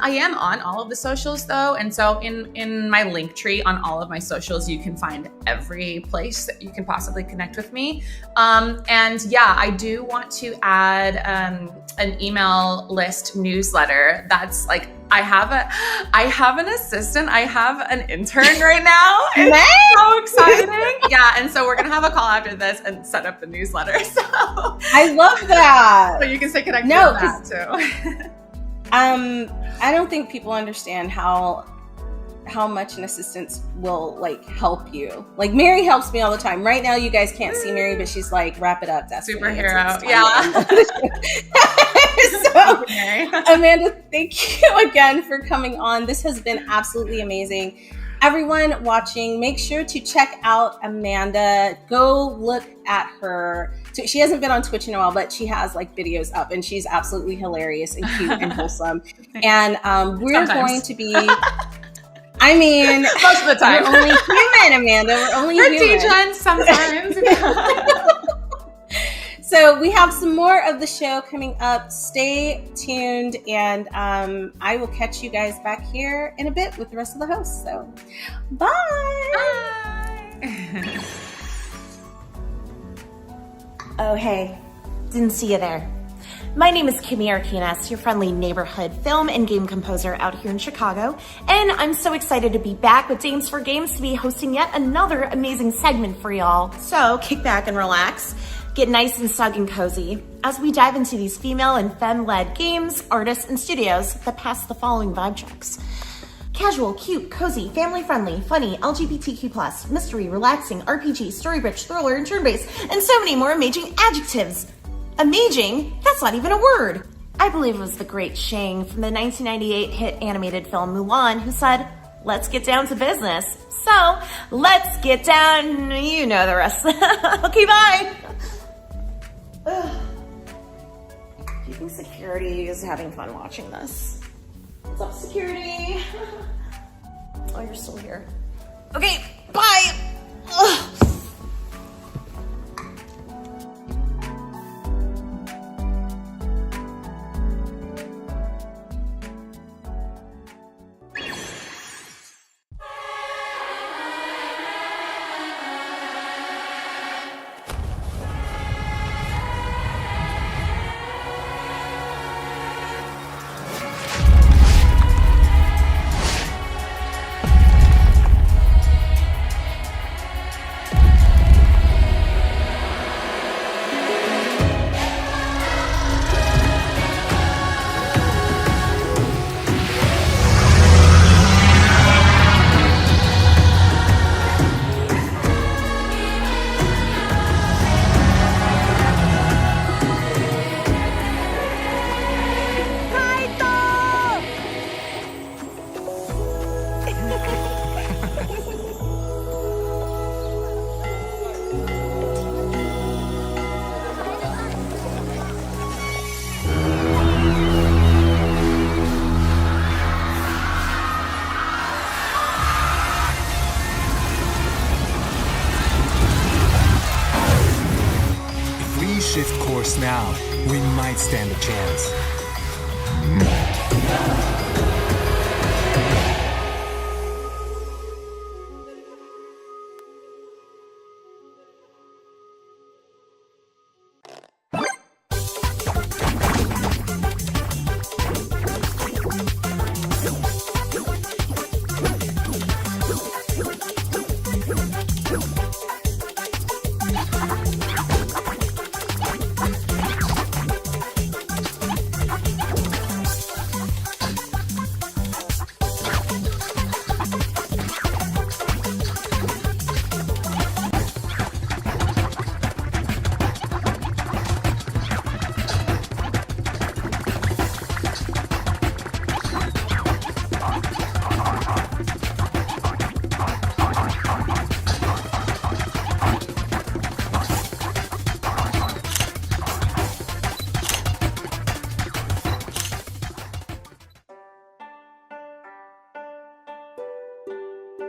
I am on all of the socials though. And so in my link tree on all of my socials, you can find every place that you can possibly connect with me. And yeah, I do want to add an email list newsletter. That's like, I have an assistant. I have an intern right now. It's so exciting. Yeah. And so we're going to have a call after this and set up the newsletter. So I love that. So you can stay connected with that too. I don't think people understand how how much an assistant will like help you. Like Mary helps me all the time. Right now, you guys can't see Mary, but she's like, wrap it up, Destiny. Superhero. Yeah. So, Amanda, thank you again for coming on. This has been absolutely amazing. Everyone watching, make sure to check out Amanda. Go look at her. She hasn't been on Twitch in a while, but she has like videos up, and she's absolutely hilarious and cute and wholesome. And we're going to be. I mean, most of the time, we're only human, Amanda. We're only we're human. DJs sometimes. So we have some more of the show coming up. Stay tuned, and I will catch you guys back here in a bit with the rest of the hosts. So, bye. Oh, hey. Didn't see you there. My name is Kimmy Arcanas, your friendly neighborhood film and game composer out here in Chicago, and I'm so excited to be back with Dames for Games to be hosting yet another amazing segment for y'all. So kick back and relax, get nice and snug and cozy as we dive into these female and femme-led games, artists, and studios that pass the following vibe checks. Casual, cute, cozy, family-friendly, funny, LGBTQ+, mystery, relaxing, RPG, story-rich, thriller, and turn-based, and so many more amazing adjectives. Amazing? That's not even a word. I believe it was the great Shang from the 1998 hit animated film Mulan who said, "Let's get down to business." So, let's get down, you know the rest. Okay, bye. Keeping security is having fun watching this. What's up, security? Oh, you're still here. Okay, bye. Ugh. Shift course now, we might stand a chance.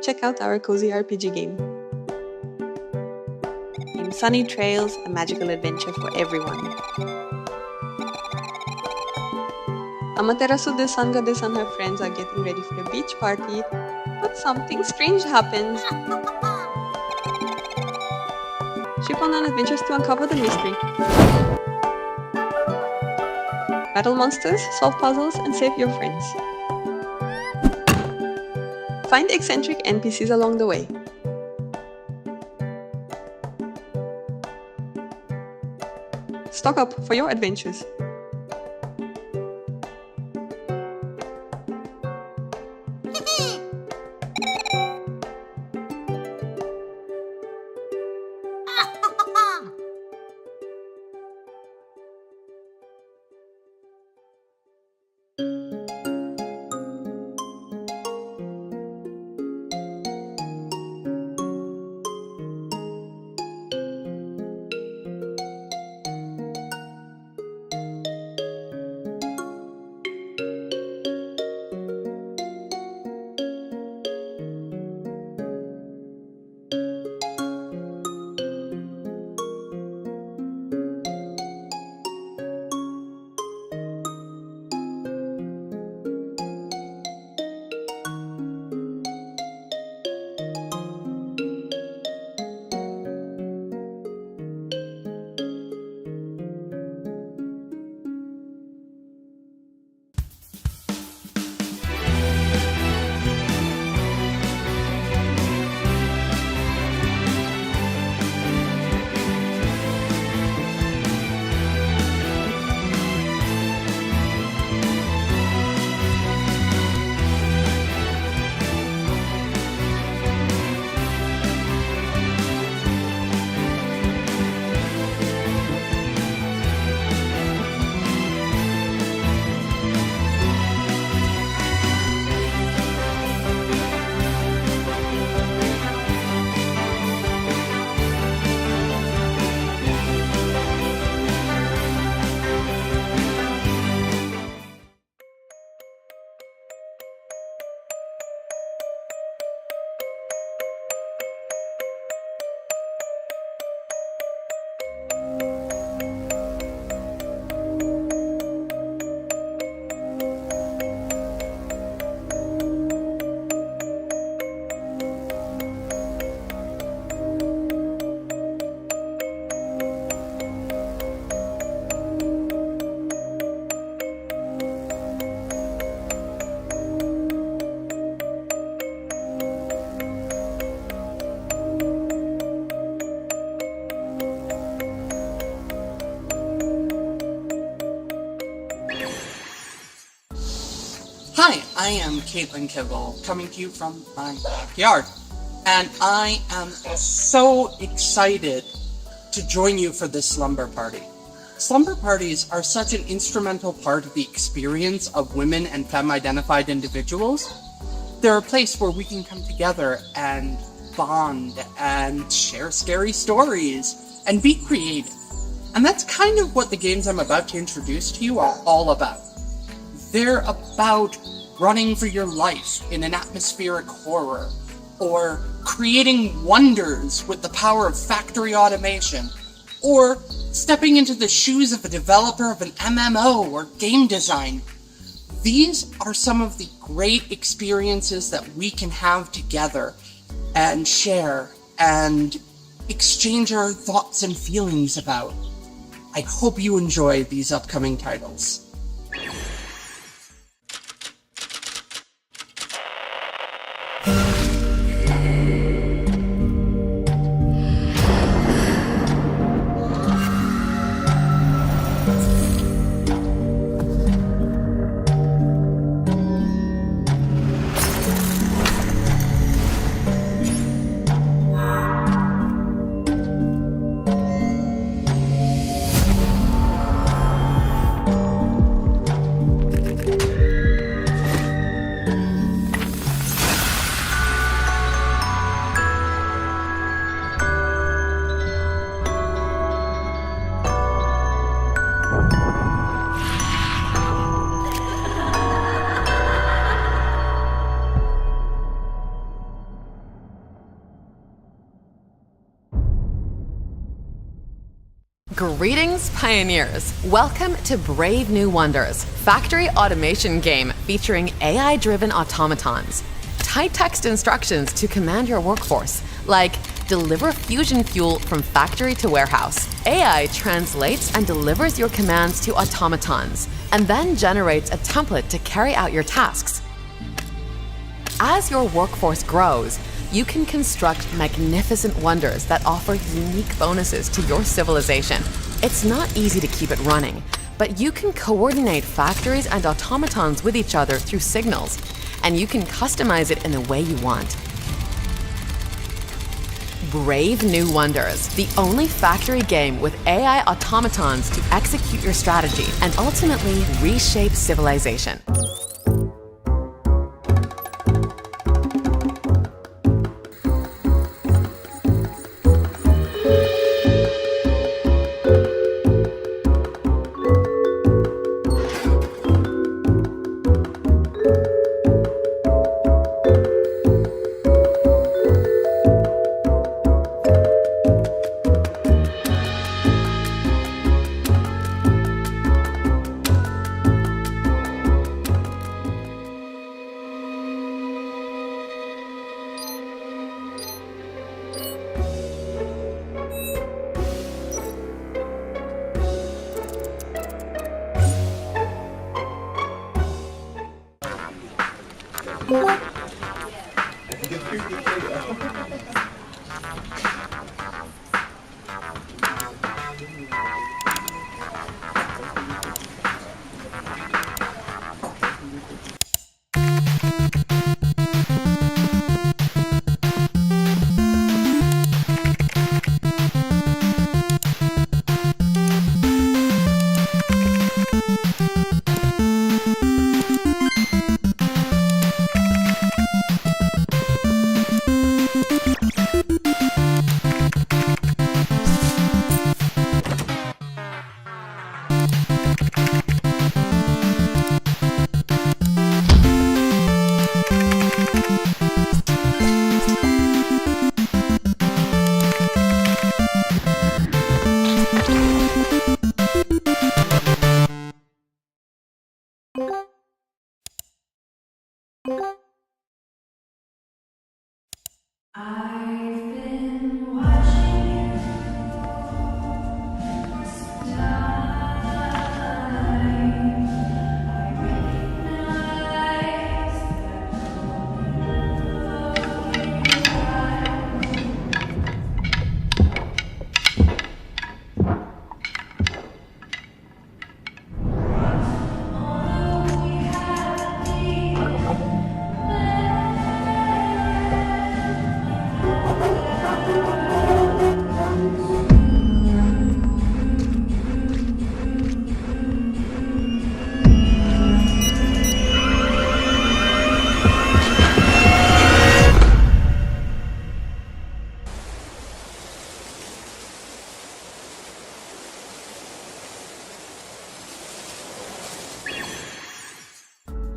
Check out our cozy RPG game. In sunny trails, a magical adventure for everyone. Amaterasu Desangadis and her friends are getting ready for a beach party, but something strange happens. Ship on adventures to uncover the mystery. Battle monsters, solve puzzles, and save your friends. Find eccentric NPCs along the way. Stock up for your adventures. Hi, I am Caitlin Kibble, coming to you from my backyard. And I am so excited to join you for this slumber party. Slumber parties are such an instrumental part of the experience of women and femme-identified individuals. They're a place where we can come together and bond and share scary stories and be creative. And that's kind of what the games I'm about to introduce to you are all about. They're about running for your life in an atmospheric horror, or creating wonders with the power of factory automation, or stepping into the shoes of a developer of an MMO or game design. These are some of the great experiences that we can have together and share and exchange our thoughts and feelings about. I hope you enjoy these upcoming titles. Greetings, pioneers! Welcome to Brave New Wonders, factory automation game featuring AI-driven automatons. Tight text instructions to command your workforce, like deliver fusion fuel from factory to warehouse. AI translates and delivers your commands to automatons, and then generates a template to carry out your tasks. As your workforce grows, you can construct magnificent wonders that offer unique bonuses to your civilization. It's not easy to keep it running, but you can coordinate factories and automatons with each other through signals, and you can customize it in the way you want. Brave New Wonders, the only factory game with AI automatons to execute your strategy and ultimately reshape civilization.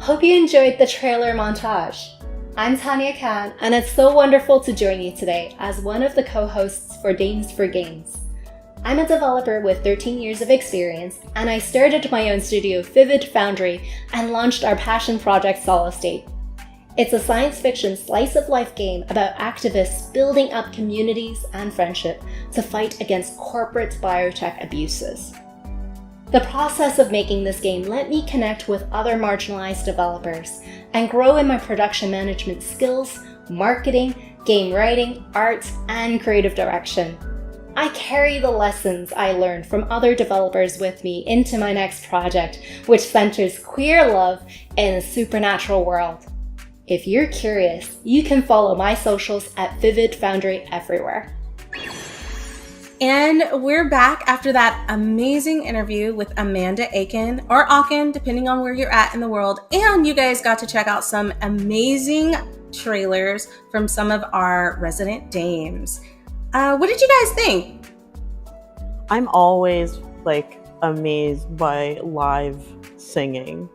Hope you enjoyed the trailer montage. I'm Tanya Khan, and it's so wonderful to join you today as one of the co-hosts for Dames for Games. I'm a developer with 13 years of experience, and I started my own studio, Vivid Foundry, and launched our passion project, Solid State. It's a science fiction slice-of-life game about activists building up communities and friendship to fight against corporate biotech abuses. The process of making this game let me connect with other marginalized developers and grow in my production management skills, marketing, game writing, art, and creative direction. I carry the lessons I learned from other developers with me into my next project, which centers queer love in a supernatural world. If you're curious, you can follow my socials at Vivid Foundry everywhere. And we're back after that amazing interview with Amanda Aiken, or Aachen, depending on where you're at in the world. And you guys got to check out some amazing trailers from some of our resident dames. What did you guys think? I'm always amazed by live singing.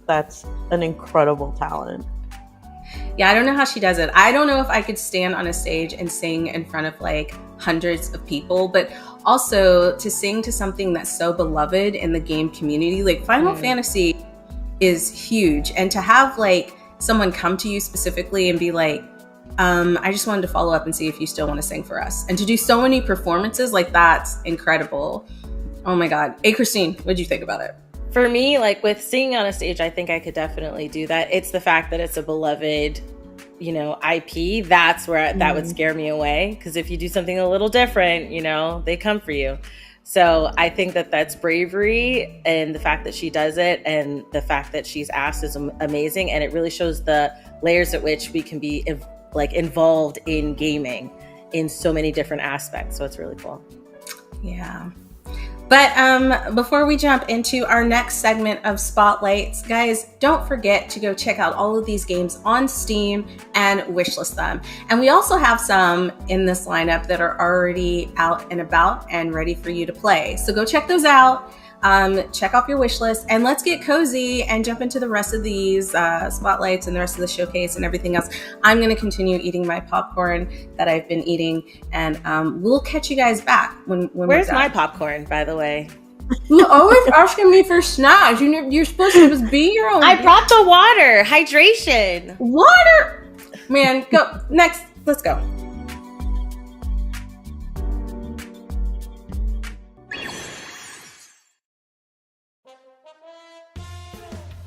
That's an incredible talent. Yeah, I don't know how she does it. I don't know if I could stand on a stage and sing in front of hundreds of people, but also to sing to something that's so beloved in the game community. Final Fantasy is huge, and to have someone come to you specifically and be I just wanted to follow up and see if you still want to sing for us, and to do so many performances, that's incredible. Oh my God. Hey, Christine, what'd you think about it? For me, with singing on a stage, I think I could definitely do that. It's the fact that it's a beloved, IP. That's where that would scare me away. Because if you do something a little different, they come for you. So I think that that's bravery, and the fact that she does it and the fact that she's asked is amazing. And it really shows the layers at which we can be involved in gaming in so many different aspects. So it's really cool. Yeah. But before we jump into our next segment of Spotlights, guys, don't forget to go check out all of these games on Steam and wishlist them. And we also have some in this lineup that are already out and about and ready for you to play. So go check those out. Check off your wish list, and let's get cozy and jump into the rest of these spotlights and the rest of the showcase and everything else. I'm going to continue eating my popcorn that I've been eating, and we'll catch you guys back when Where's my popcorn, by the way? You're always asking me for snacks. You're supposed to just be your own. I brought the water. Hydration. Water. Man, go next. Let's go.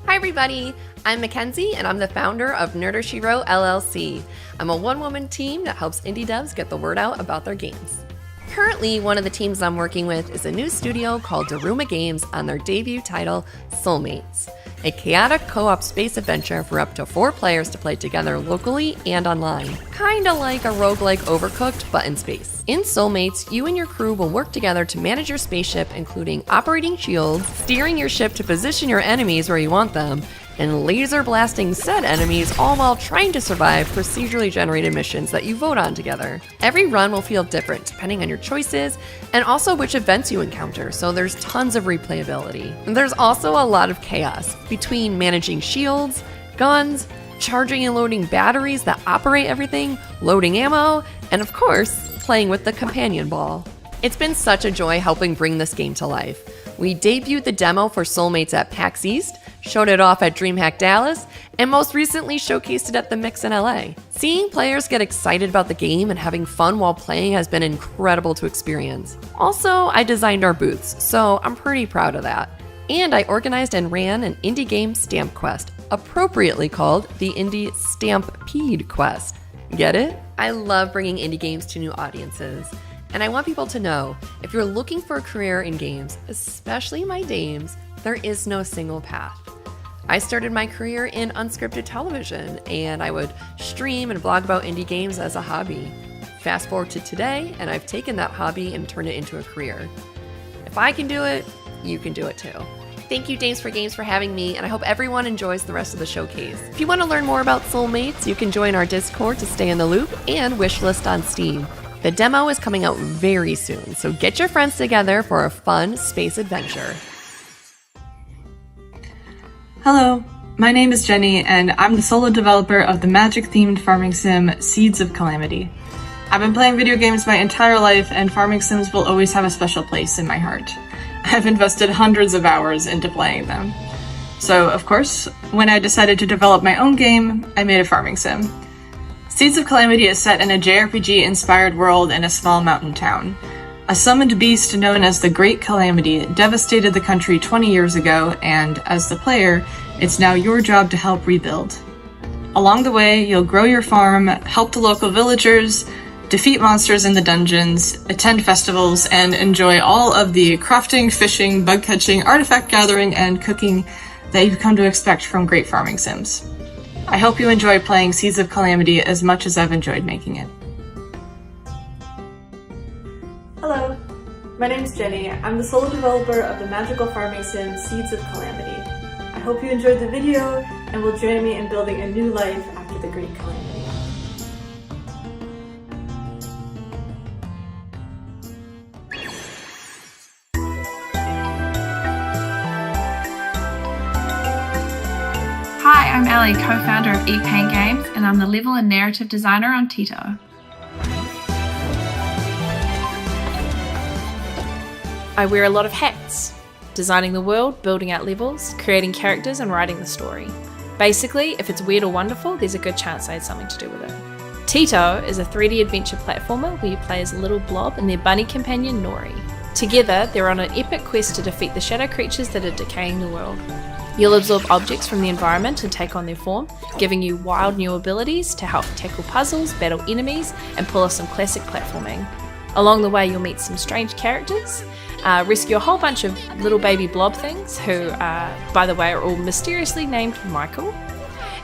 Hi everybody, I'm Mackenzie and I'm the founder of Nerdershiro LLC. I'm a one-woman team that helps indie devs get the word out about their games. Currently, one of the teams I'm working with is a new studio called Daruma Games on their debut title, Soulmates, a chaotic co-op space adventure for up to 4 players to play together locally and online. Kinda like a roguelike Overcooked, but in space. In Soulmates, you and your crew will work together to manage your spaceship, including operating shields, steering your ship to position your enemies where you want them, and laser blasting said enemies, all while trying to survive procedurally generated missions that you vote on together. Every run will feel different depending on your choices and also which events you encounter, so there's tons of replayability. And there's also a lot of chaos between managing shields, guns, charging and loading batteries that operate everything, loading ammo, and of course, playing with the companion ball. It's been such a joy helping bring this game to life. We debuted the demo for Soulmates at PAX East, showed it off at DreamHack Dallas, and most recently showcased it at the Mix in LA. Seeing players get excited about the game and having fun while playing has been incredible to experience. Also, I designed our booths, so I'm pretty proud of that. And I organized and ran an indie game stamp quest, appropriately called the Indie Stampede Quest. Get it? I love bringing indie games to new audiences. And I want people to know, if you're looking for a career in games, especially my dames, there is no single path. I started my career in unscripted television, and I would stream and blog about indie games as a hobby. Fast forward to today, and I've taken that hobby and turned it into a career. If I can do it, you can do it too. Thank you, Dames for Games, for having me, and I hope everyone enjoys the rest of the showcase. If you want to learn more about Soulmates, you can join our Discord to stay in the loop and wishlist on Steam. The demo is coming out very soon, so get your friends together for a fun space adventure. Hello, my name is Jenny, and I'm the solo developer of the magic-themed farming sim Seeds of Calamity. I've been playing video games my entire life, and farming sims will always have a special place in my heart. I've invested hundreds of hours into playing them. So, of course, when I decided to develop my own game, I made a farming sim. Seeds of Calamity is set in a JRPG-inspired world in a small mountain town. A summoned beast known as the Great Calamity devastated the country 20 years ago, and as the player, it's now your job to help rebuild. Along the way, you'll grow your farm, help the local villagers, defeat monsters in the dungeons, attend festivals, and enjoy all of the crafting, fishing, bug-catching, artifact gathering, and cooking that you've come to expect from great farming sims. I hope you enjoy playing Seeds of Calamity as much as I've enjoyed making it. Hello, my name is Jenny. I'm the solo developer of the magical farming sim Seeds of Calamity. I hope you enjoyed the video and will join me in building a new life after the Great Calamity. Hi, I'm Ellie, co-founder of ePaint Games, and I'm the level and narrative designer on Tito. I wear a lot of hats, designing the world, building out levels, creating characters and writing the story. Basically, if it's weird or wonderful, there's a good chance I had something to do with it. Tito is a 3D adventure platformer where you play as a little blob and their bunny companion Nori. Together, they're on an epic quest to defeat the shadow creatures that are decaying the world. You'll absorb objects from the environment and take on their form, giving you wild new abilities to help tackle puzzles, battle enemies, and pull off some classic platforming. Along the way, you'll meet some strange characters, rescue a whole bunch of little baby blob things who, by the way, are all mysteriously named Michael.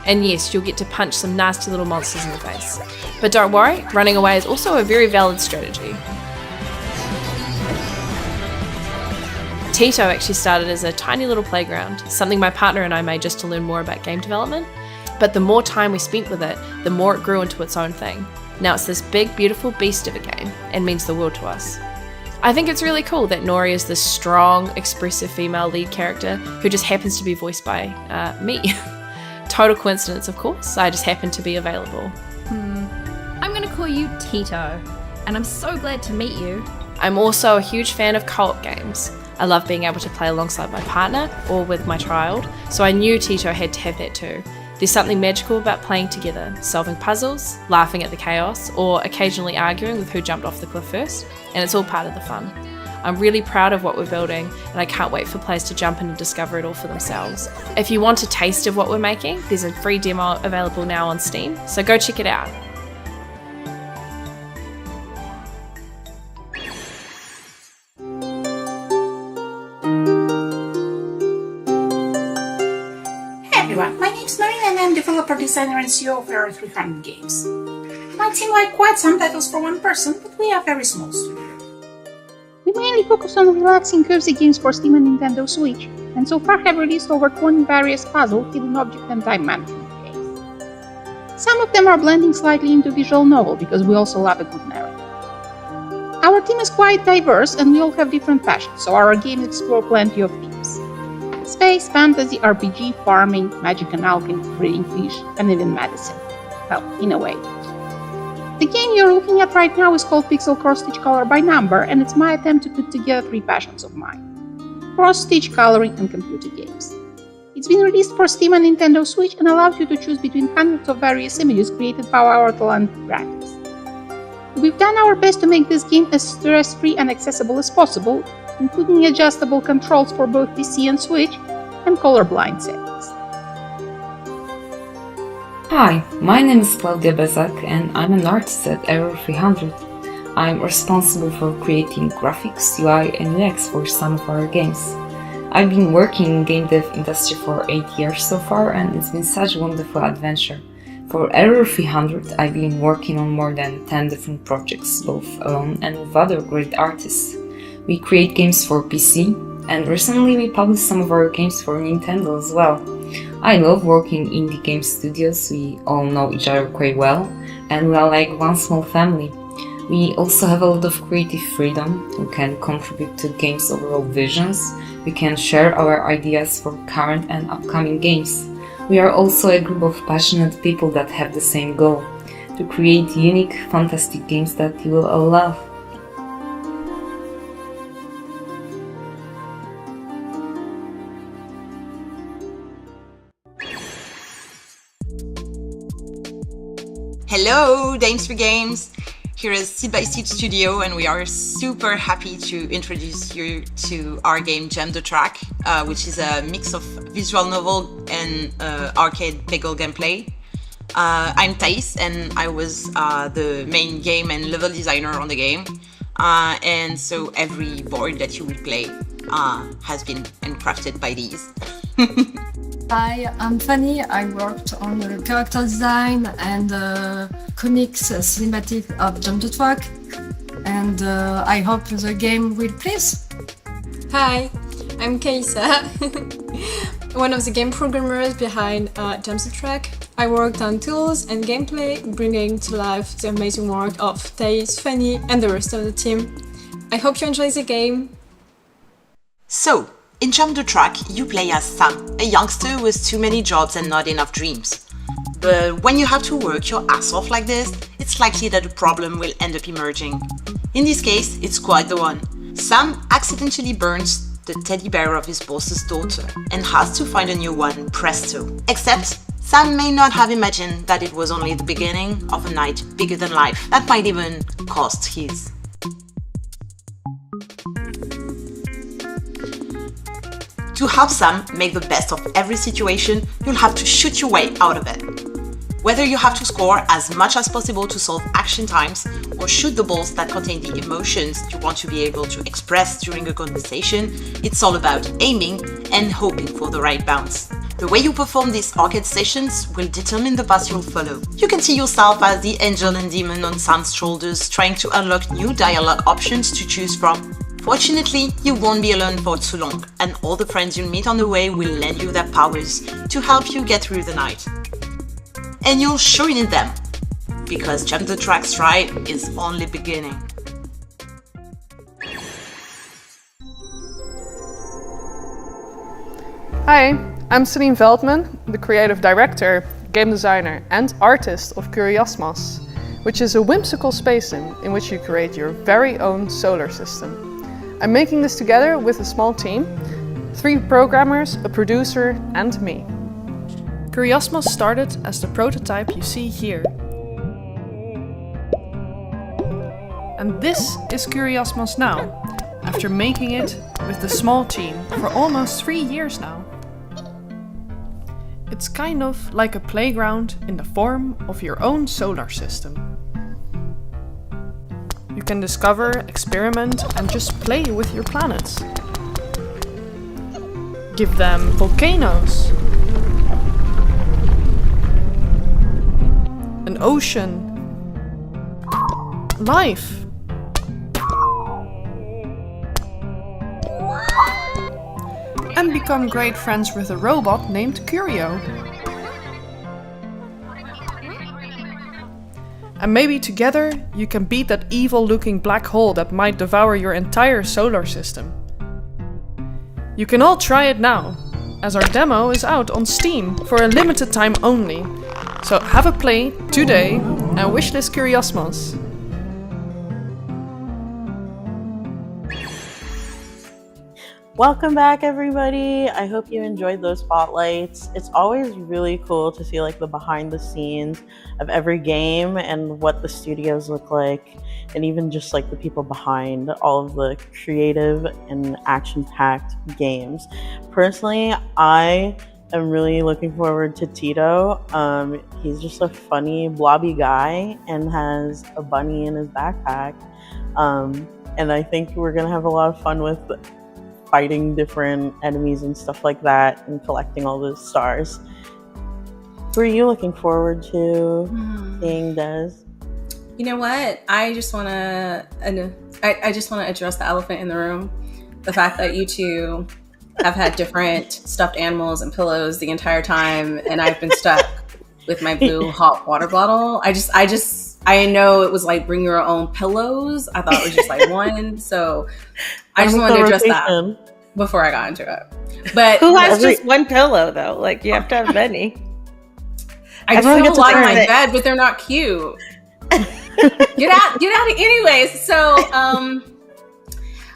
And yes, you'll get to punch some nasty little monsters in the face. But don't worry, running away is also a very valid strategy. Tito actually started as a tiny little playground, something my partner and I made just to learn more about game development. But the more time we spent with it, the more it grew into its own thing. Now it's this big, beautiful beast of a game and means the world to us. I think it's really cool that Nori is this strong, expressive female lead character who just happens to be voiced by me. Total coincidence, of course, I just happened to be available. I'm gonna call you Tito, and I'm so glad to meet you. I'm also a huge fan of co-op games. I love being able to play alongside my partner or with my child, so I knew Tito had to have that too. There's something magical about playing together, solving puzzles, laughing at the chaos, or occasionally arguing with who jumped off the cliff first, and it's all part of the fun. I'm really proud of what we're building, and I can't wait for players to jump in and discover it all for themselves. If you want a taste of what we're making, there's a free demo available now on Steam, so go check it out. My name is Marina and I'm developer, designer and CEO of Error 300 Games. Might seem like quite some titles for one person, but we are a very small studio. We mainly focus on relaxing cozy games for Steam and Nintendo Switch, and so far have released over 20 various puzzle, hidden object and time management games. Some of them are blending slightly into visual novel because we also love a good narrative. Our team is quite diverse and we all have different passions, so our games explore plenty of themes. Space, fantasy, RPG, farming, magic and alchemy, breeding fish, and even medicine. Well, in a way. The game you're looking at right now is called Pixel Cross Stitch Color by Number, and it's my attempt to put together three passions of mine: cross-stitch, coloring, and computer games. It's been released for Steam and Nintendo Switch and allows you to choose between hundreds of various images created by our talented graphics. We've done our best to make this game as stress-free and accessible as possible, including adjustable controls for both PC and Switch, and colorblind settings. Hi, my name is Claudia Bezak and I'm an artist at Error 300. I'm responsible for creating graphics, UI and UX for some of our games. I've been working in game dev industry for 8 years so far and it's been such a wonderful adventure. For Error 300, I've been working on more than 10 different projects, both alone and with other great artists. We create games for PC, and recently we published some of our games for Nintendo as well. I love working in indie game studios, we all know each other quite well, and we are like one small family. We also have a lot of creative freedom, we can contribute to games' overall visions, we can share our ideas for current and upcoming games. We are also a group of passionate people that have the same goal, to create unique, fantastic games that you will all love. Hello, Dames for Games! Here is Seed by Seed Studio, and we are super happy to introduce you to our game Gem the Track, which is a mix of visual novel and arcade Peggle gameplay. I'm Thais, and I was the main game and level designer on the game, and so every board that you will play has been handcrafted by these. Hi, I'm Fanny. I worked on the character design and comics cinematic of Jump the Track, and I hope the game will please. Hi, I'm Keisa, one of the game programmers behind Jump the Track. I worked on tools and gameplay, bringing to life the amazing work of Thais, Fanny, and the rest of the team. I hope you enjoy the game. So, in Jump the Track, you play as Sam, a youngster with too many jobs and not enough dreams. But when you have to work your ass off like this, it's likely that a problem will end up emerging. In this case, it's quite the one. Sam accidentally burns the teddy bear of his boss's daughter and has to find a new one, presto. Except, Sam may not have imagined that it was only the beginning of a night bigger than life that might even cost his. To help Sam make the best of every situation, you'll have to shoot your way out of it. Whether you have to score as much as possible to solve action times, or shoot the balls that contain the emotions you want to be able to express during a conversation, it's all about aiming and hoping for the right bounce. The way you perform these arcade sessions will determine the path you'll follow. You can see yourself as the angel and demon on Sam's shoulders, trying to unlock new dialogue options to choose from. Fortunately, you won't be alone for too long, and all the friends you'll meet on the way will lend you their powers to help you get through the night. And you'll sure need them, because Jump the Track's ride is only beginning. Hi, I'm Celine Veldman, the creative director, game designer and artist of Curiosmos, which is a whimsical space sim in which you create your very own solar system. I'm making this together with a small team, 3 programmers, a producer and me. Curiosmos started as the prototype you see here. And this is Curiosmos now, after making it with the small team for almost 3 years now. It's kind of like a playground in the form of your own solar system. You can discover, experiment, and just play with your planets. Give them volcanoes, an ocean, life, and become great friends with a robot named Curio. And maybe together you can beat that evil-looking black hole that might devour your entire solar system. You can all try it now, as our demo is out on Steam for a limited time only. So have a play today and wishlist Curiosmos. Welcome back, everybody. I hope you enjoyed those spotlights. It's always really cool to see like the behind the scenes of every game and what the studios look like, and even just like the people behind all of the creative and action-packed games. Personally, I am really looking forward to Tito. He's just a funny, blobby guy and has a bunny in his backpack. And I think we're gonna have a lot of fun with fighting different enemies and stuff like that and collecting all those stars. Who are you looking forward to seeing, Des? You know what? I just want to address the elephant in the room. The fact that you two have had different stuffed animals and pillows the entire time, and I've been stuck with my blue hot water bottle. I know it was like bring your own pillows. I thought it was just like one. So I just wanted to address that before I got into it. But who has just one pillow though? Like you have to have many. I still like my bed, but they're not cute. Get out anyways. So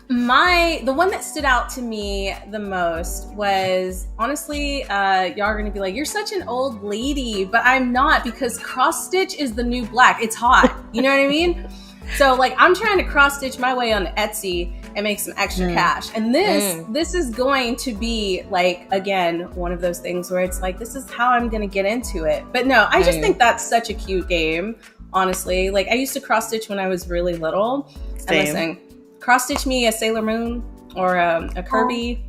the one that stood out to me the most was, honestly, y'all are gonna be like, you're such an old lady, but I'm not, because cross stitch is the new black. It's hot. You know what I mean? So like, I'm trying to cross stitch my way on Etsy and make some extra cash. And this is going to be like, again, one of those things where it's like, this is how I'm going to get into it. But no, I just think that's such a cute game, honestly. Like, I used to cross stitch when I was really little. Same. And listen, cross stitch me a Sailor Moon or a Kirby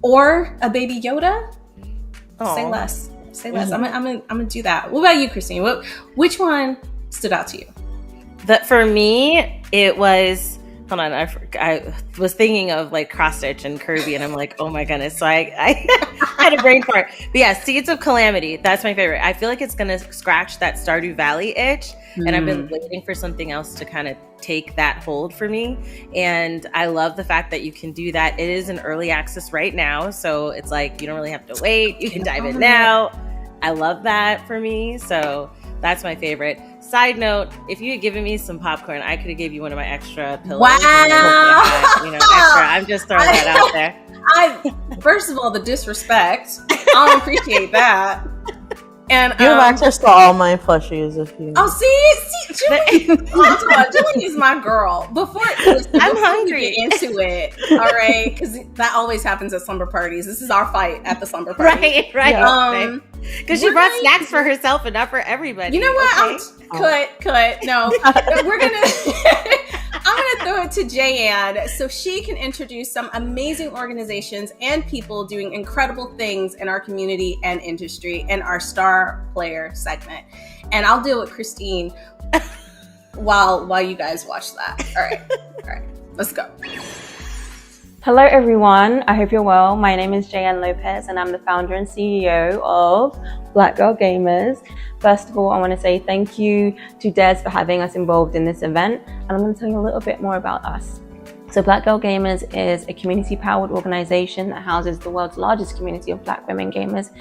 or a Baby Yoda. Aww. Say less. Say less. I'm gonna do that. What about you, Christine? Which one stood out to you? For me, it was, hold on, I was thinking of like cross stitch and Kirby, and I'm like, oh my goodness. So I had a brain fart. But yeah, Seeds of Calamity, that's my favorite. I feel like it's gonna scratch that Stardew Valley itch, and I've been waiting for something else to kind of take that hold for me. And I love the fact that you can do that. It is in early access right now, so it's like you don't really have to wait. You can dive in now. I love that for me. So that's my favorite. Side note, if you had given me some popcorn, I could have gave you one of my extra pillows. Wow. Extra. I'm just throwing that out there. First of all, the disrespect. I don't appreciate that. And you have access to all my plushies if you. Oh, see, Julie is my girl. Before I'm hungry. Get into it, all right? Because that always happens at slumber parties. This is our fight at the slumber party, right? Because she brought snacks for herself and not for everybody. You know what? Okay? Cut. No, we're gonna. I'm going to throw it to Jayanne so she can introduce some amazing organizations and people doing incredible things in our community and industry in our star player segment. And I'll deal with Christine while you guys watch that. All right, let's go. Hello everyone, I hope you're well. My name is Jayanne Lopez and I'm the founder and CEO of Black Girl Gamers. First of all, I want to say thank you to Des for having us involved in this event, and I'm going to tell you a little bit more about us. So Black Girl Gamers is a community-powered organization that houses the world's largest community of Black women gamers,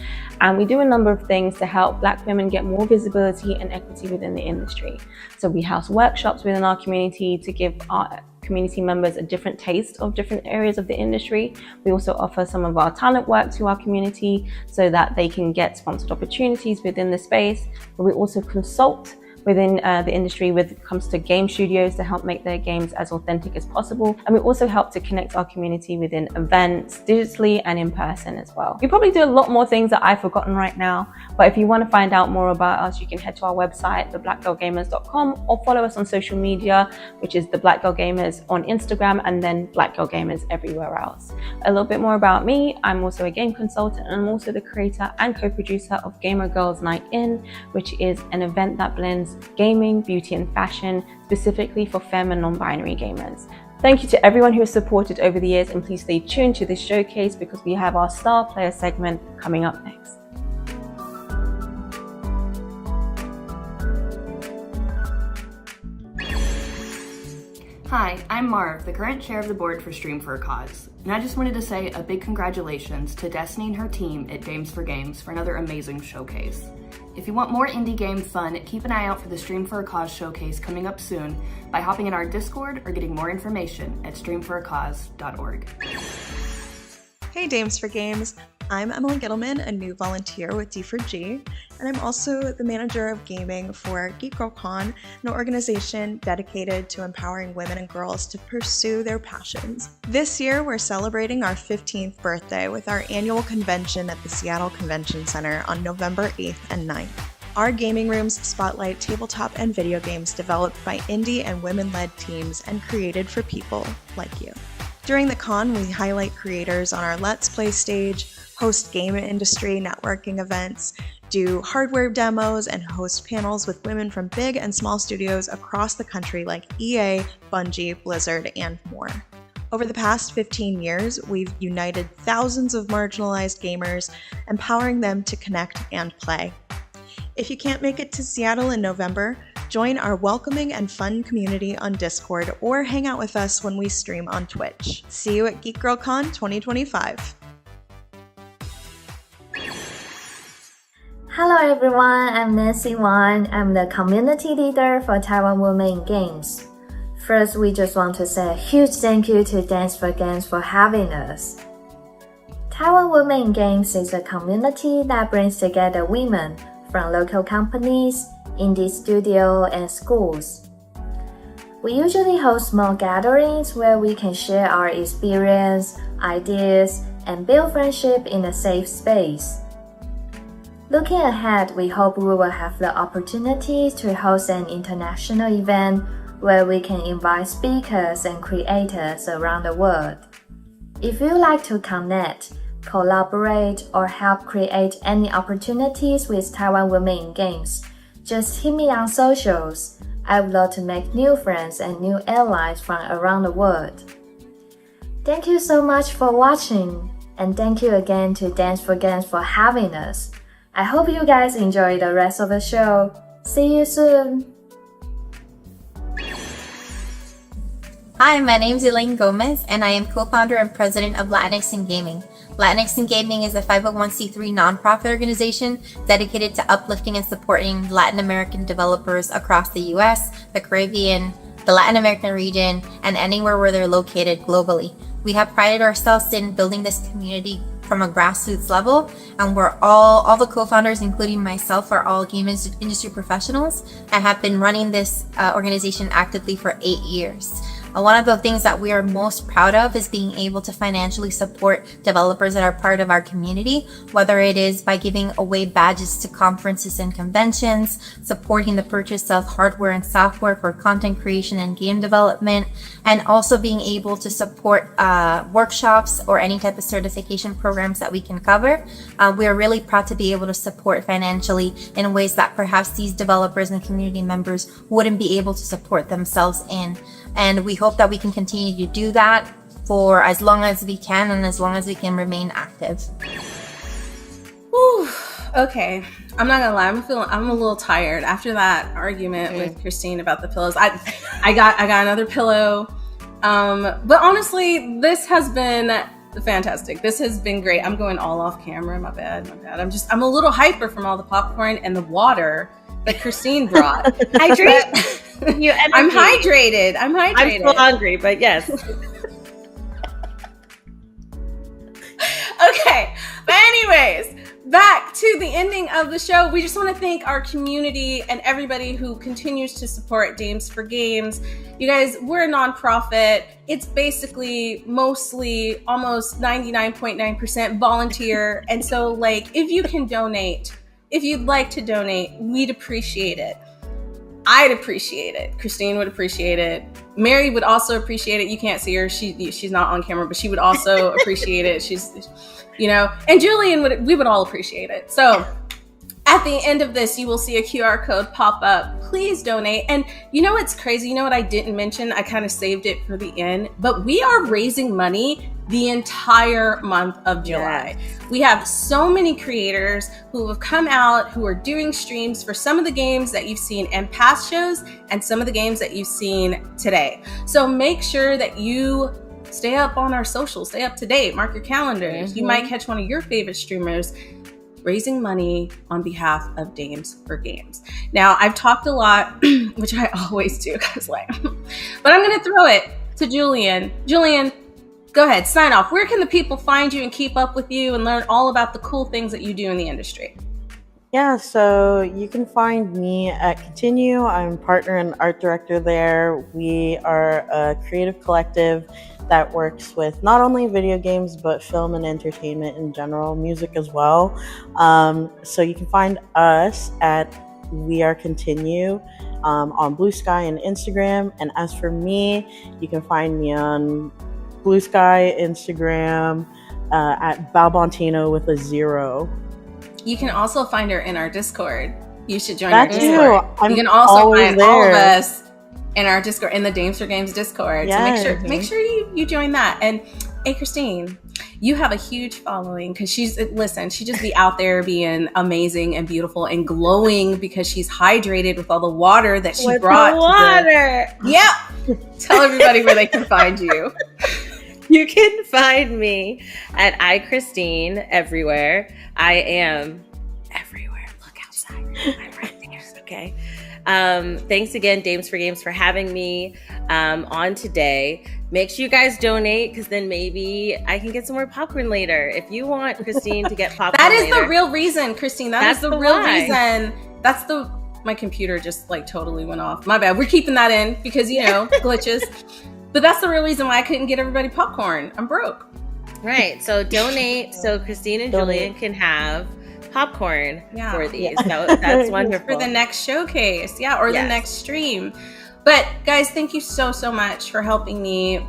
and we do a number of things to help Black women get more visibility and equity within the industry. So we house workshops within our community to give our community members a different taste of different areas of the industry. We also offer some of our talent work to our community so that they can get sponsored opportunities within the space. But we also consult within the industry when it comes to game studios to help make their games as authentic as possible. And we also help to connect our community within events, digitally and in person as well. We probably do a lot more things that I've forgotten right now, but if you want to find out more about us, you can head to our website, theblackgirlgamers.com, or follow us on social media, which is the Black Girl Gamers on Instagram and then Black Girl Gamers everywhere else. A little bit more about me, I'm also a game consultant and I'm also the creator and co-producer of Gamer Girls Night In, which is an event that blends gaming, beauty and fashion, specifically for femme and non-binary gamers. Thank you to everyone who has supported over the years, and please stay tuned to this showcase because we have our star player segment coming up next. Hi, I'm Marv, the current chair of the board for Stream for a Cause, and I just wanted to say a big congratulations to Destiny and her team at Dames for Games for another amazing showcase. If you want more indie game fun, keep an eye out for the Stream for a Cause showcase coming up soon by hopping in our Discord or getting more information at streamforacause.org. Hey Dames for Games, I'm Emily Gittleman, a new volunteer with D4G, and I'm also the manager of gaming for Geek Girl Con, an organization dedicated to empowering women and girls to pursue their passions. This year, we're celebrating our 15th birthday with our annual convention at the Seattle Convention Center on November 8th and 9th. Our gaming rooms spotlight tabletop and video games developed by indie and women-led teams and created for people like you. During the con, we highlight creators on our Let's Play stage, host game industry networking events, do hardware demos, and host panels with women from big and small studios across the country like EA, Bungie, Blizzard, and more. Over the past 15 years, we've united thousands of marginalized gamers, empowering them to connect and play. If you can't make it to Seattle in November, join our welcoming and fun community on Discord or hang out with us when we stream on Twitch. See you at Geek Girl Con 2025. Hello everyone, I'm Nancy Wang. I'm the community leader for Taiwan Women in Games. First, we just want to say a huge thank you to Dance for Games for having us. Taiwan Women in Games is a community that brings together women from local companies, indie studios, and schools. We usually host small gatherings where we can share our experience, ideas, and build friendship in a safe space. Looking ahead, we hope we will have the opportunity to host an international event where we can invite speakers and creators around the world. If you'd like to connect, collaborate, or help create any opportunities with Taiwan Women in Games, just hit me on socials. I would love to make new friends and new allies from around the world. Thank you so much for watching, and thank you again to Dance for Games for having us. I hope you guys enjoy the rest of the show. See you soon! Hi, my name is Elaine Gomez, and I am co-founder and president of Latinx in Gaming. Latinx in Gaming is a 501c3 nonprofit organization dedicated to uplifting and supporting Latin American developers across the US, the Caribbean, the Latin American region, and anywhere where they're located globally. We have prided ourselves in building this community from a grassroots level, and we're all the co-founders, including myself, are all game industry professionals and have been running this organization actively for 8 years. One of the things that we are most proud of is being able to financially support developers that are part of our community, whether it is by giving away badges to conferences and conventions, supporting the purchase of hardware and software for content creation and game development, and also being able to support workshops or any type of certification programs that we can cover. We are really proud to be able to support financially in ways that perhaps these developers and community members wouldn't be able to support themselves in. And we hope that we can continue to do that for as long as we can and as long as we can remain active. Whew. Okay, I'm not gonna lie, I'm a little tired after that argument with Christine about the pillows. I got another pillow. But honestly, this has been fantastic. This has been great. I'm going all off camera, my bad. I'm a little hyper from all the popcorn and the water that Christine brought. Hydrate. I'm hydrated. I'm still hungry, but yes. Okay, but anyways, back to the ending of the show. We just want to thank our community and everybody who continues to support Dames for Games. You guys, we're a nonprofit. It's basically mostly almost 99.9% volunteer. And so if you can donate, if you'd like to donate, we'd appreciate it. I'd appreciate it. Christine would appreciate it. Mary would also appreciate it. You can't see her. She's not on camera, but she would also appreciate it. She's, and Julian we would all appreciate it. So at the end of this, you will see a QR code pop up. Please donate. And you know what's crazy? You know what I didn't mention? I kind of saved it for the end, but we are raising money the entire month of July. Yes. We have so many creators who have come out, who are doing streams for some of the games that you've seen in past shows and some of the games that you've seen today. So make sure that you stay up on our socials, stay up to date, mark your calendars. Mm-hmm. You might catch one of your favorite streamers raising money on behalf of Dames for Games. Now, I've talked a lot, which I always do, but I'm going to throw it to Julian. Julian, go ahead, sign off. Where can the people find you and keep up with you and learn all about the cool things that you do in the industry? Yeah, so you can find me at Continue. I'm partner and art director there. We are a creative collective that works with not only video games, but film and entertainment in general, music as well. So you can find us at We Are Continue on Blue Sky and Instagram. And as for me, you can find me on Blue Sky, Instagram, at Balbontino with a 0. You can also find her in our Discord. You should join our Discord. You can also find all of us in our Discord, in the Dames for Games Discord. Yes. So make sure you join that. And hey, Christine, you have a huge following because she just be out there being amazing and beautiful and glowing because she's hydrated with all the water that she brought. Yep. Tell everybody where they can find you. You can find me at iChristine everywhere. I am everywhere. Look Okay. Thanks again, Dames for Games, for having me on today. Make sure you guys donate, because then maybe I can get some more popcorn later. If you want Christine to get popcorn that is later, the real reason, Christine. That's the real reason. That's my computer just like totally went off. My bad. We're keeping that in because, you know, glitches. But that's the real reason why I couldn't get everybody popcorn. I'm broke. Right. So donate so Christine and Julian can have popcorn for these. That's wonderful. For the next showcase. Yeah. Or the next stream. But guys, thank you so much for helping me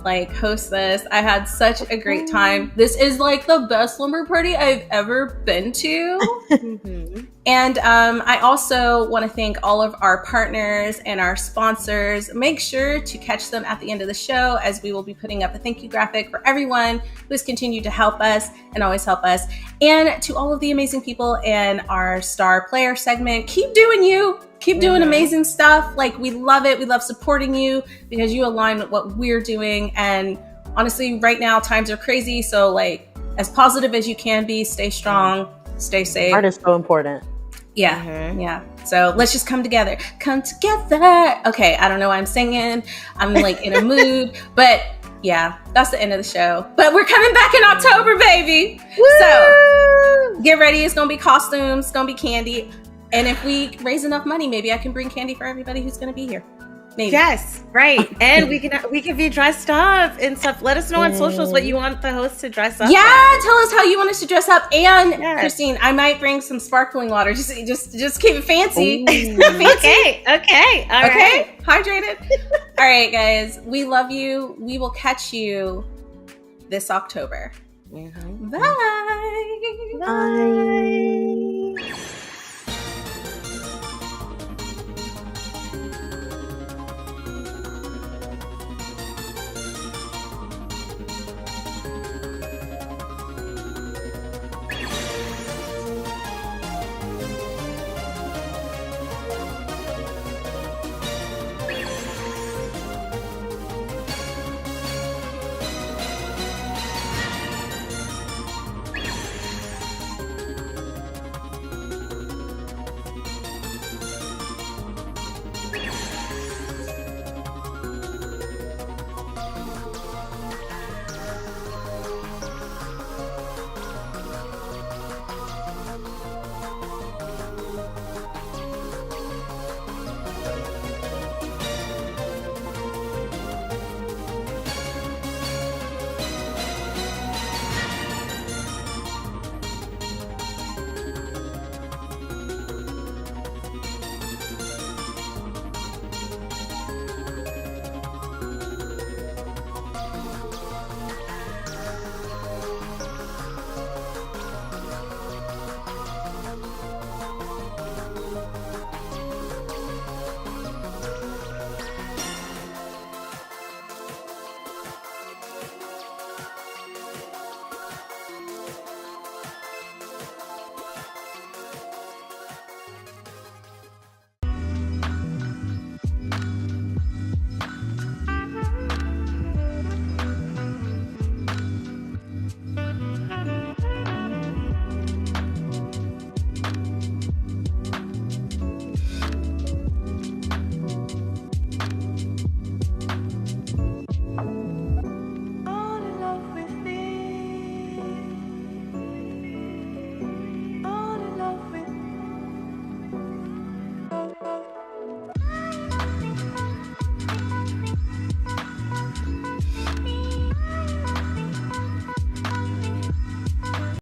like host this. I had such a great time. This is like the best slumber party I've ever been to. And I also want to thank all of our partners and our sponsors. Make sure to catch them at the end of the show, as we will be putting up a thank you graphic for everyone who has continued to help us and always help us. And to all of the amazing people in our star player segment, keep doing you. Keep doing amazing stuff. Like, we love it. We love supporting you because you align with what we're doing. And honestly, right now times are crazy. So like, as positive as you can be, stay strong, stay safe. Art is so important. Yeah. Yeah. So let's just come together. Come together. Okay. I don't know why I'm singing. I'm like in a mood, but yeah, that's the end of the show. But we're coming back in October, baby. Woo! So get ready. It's going to be costumes. It's going to be candy. And if we raise enough money, maybe I can bring candy for everybody who's going to be here. Maybe. Yes, right. And we can be dressed up and stuff. Let us know on socials what you want the host to dress up. Yeah, tell us how you want us to dress up. And Christine, I might bring some sparkling water. Just keep it fancy. Okay. All right. Hydrated. All right, guys. We love you. We will catch you this October. Bye. Bye.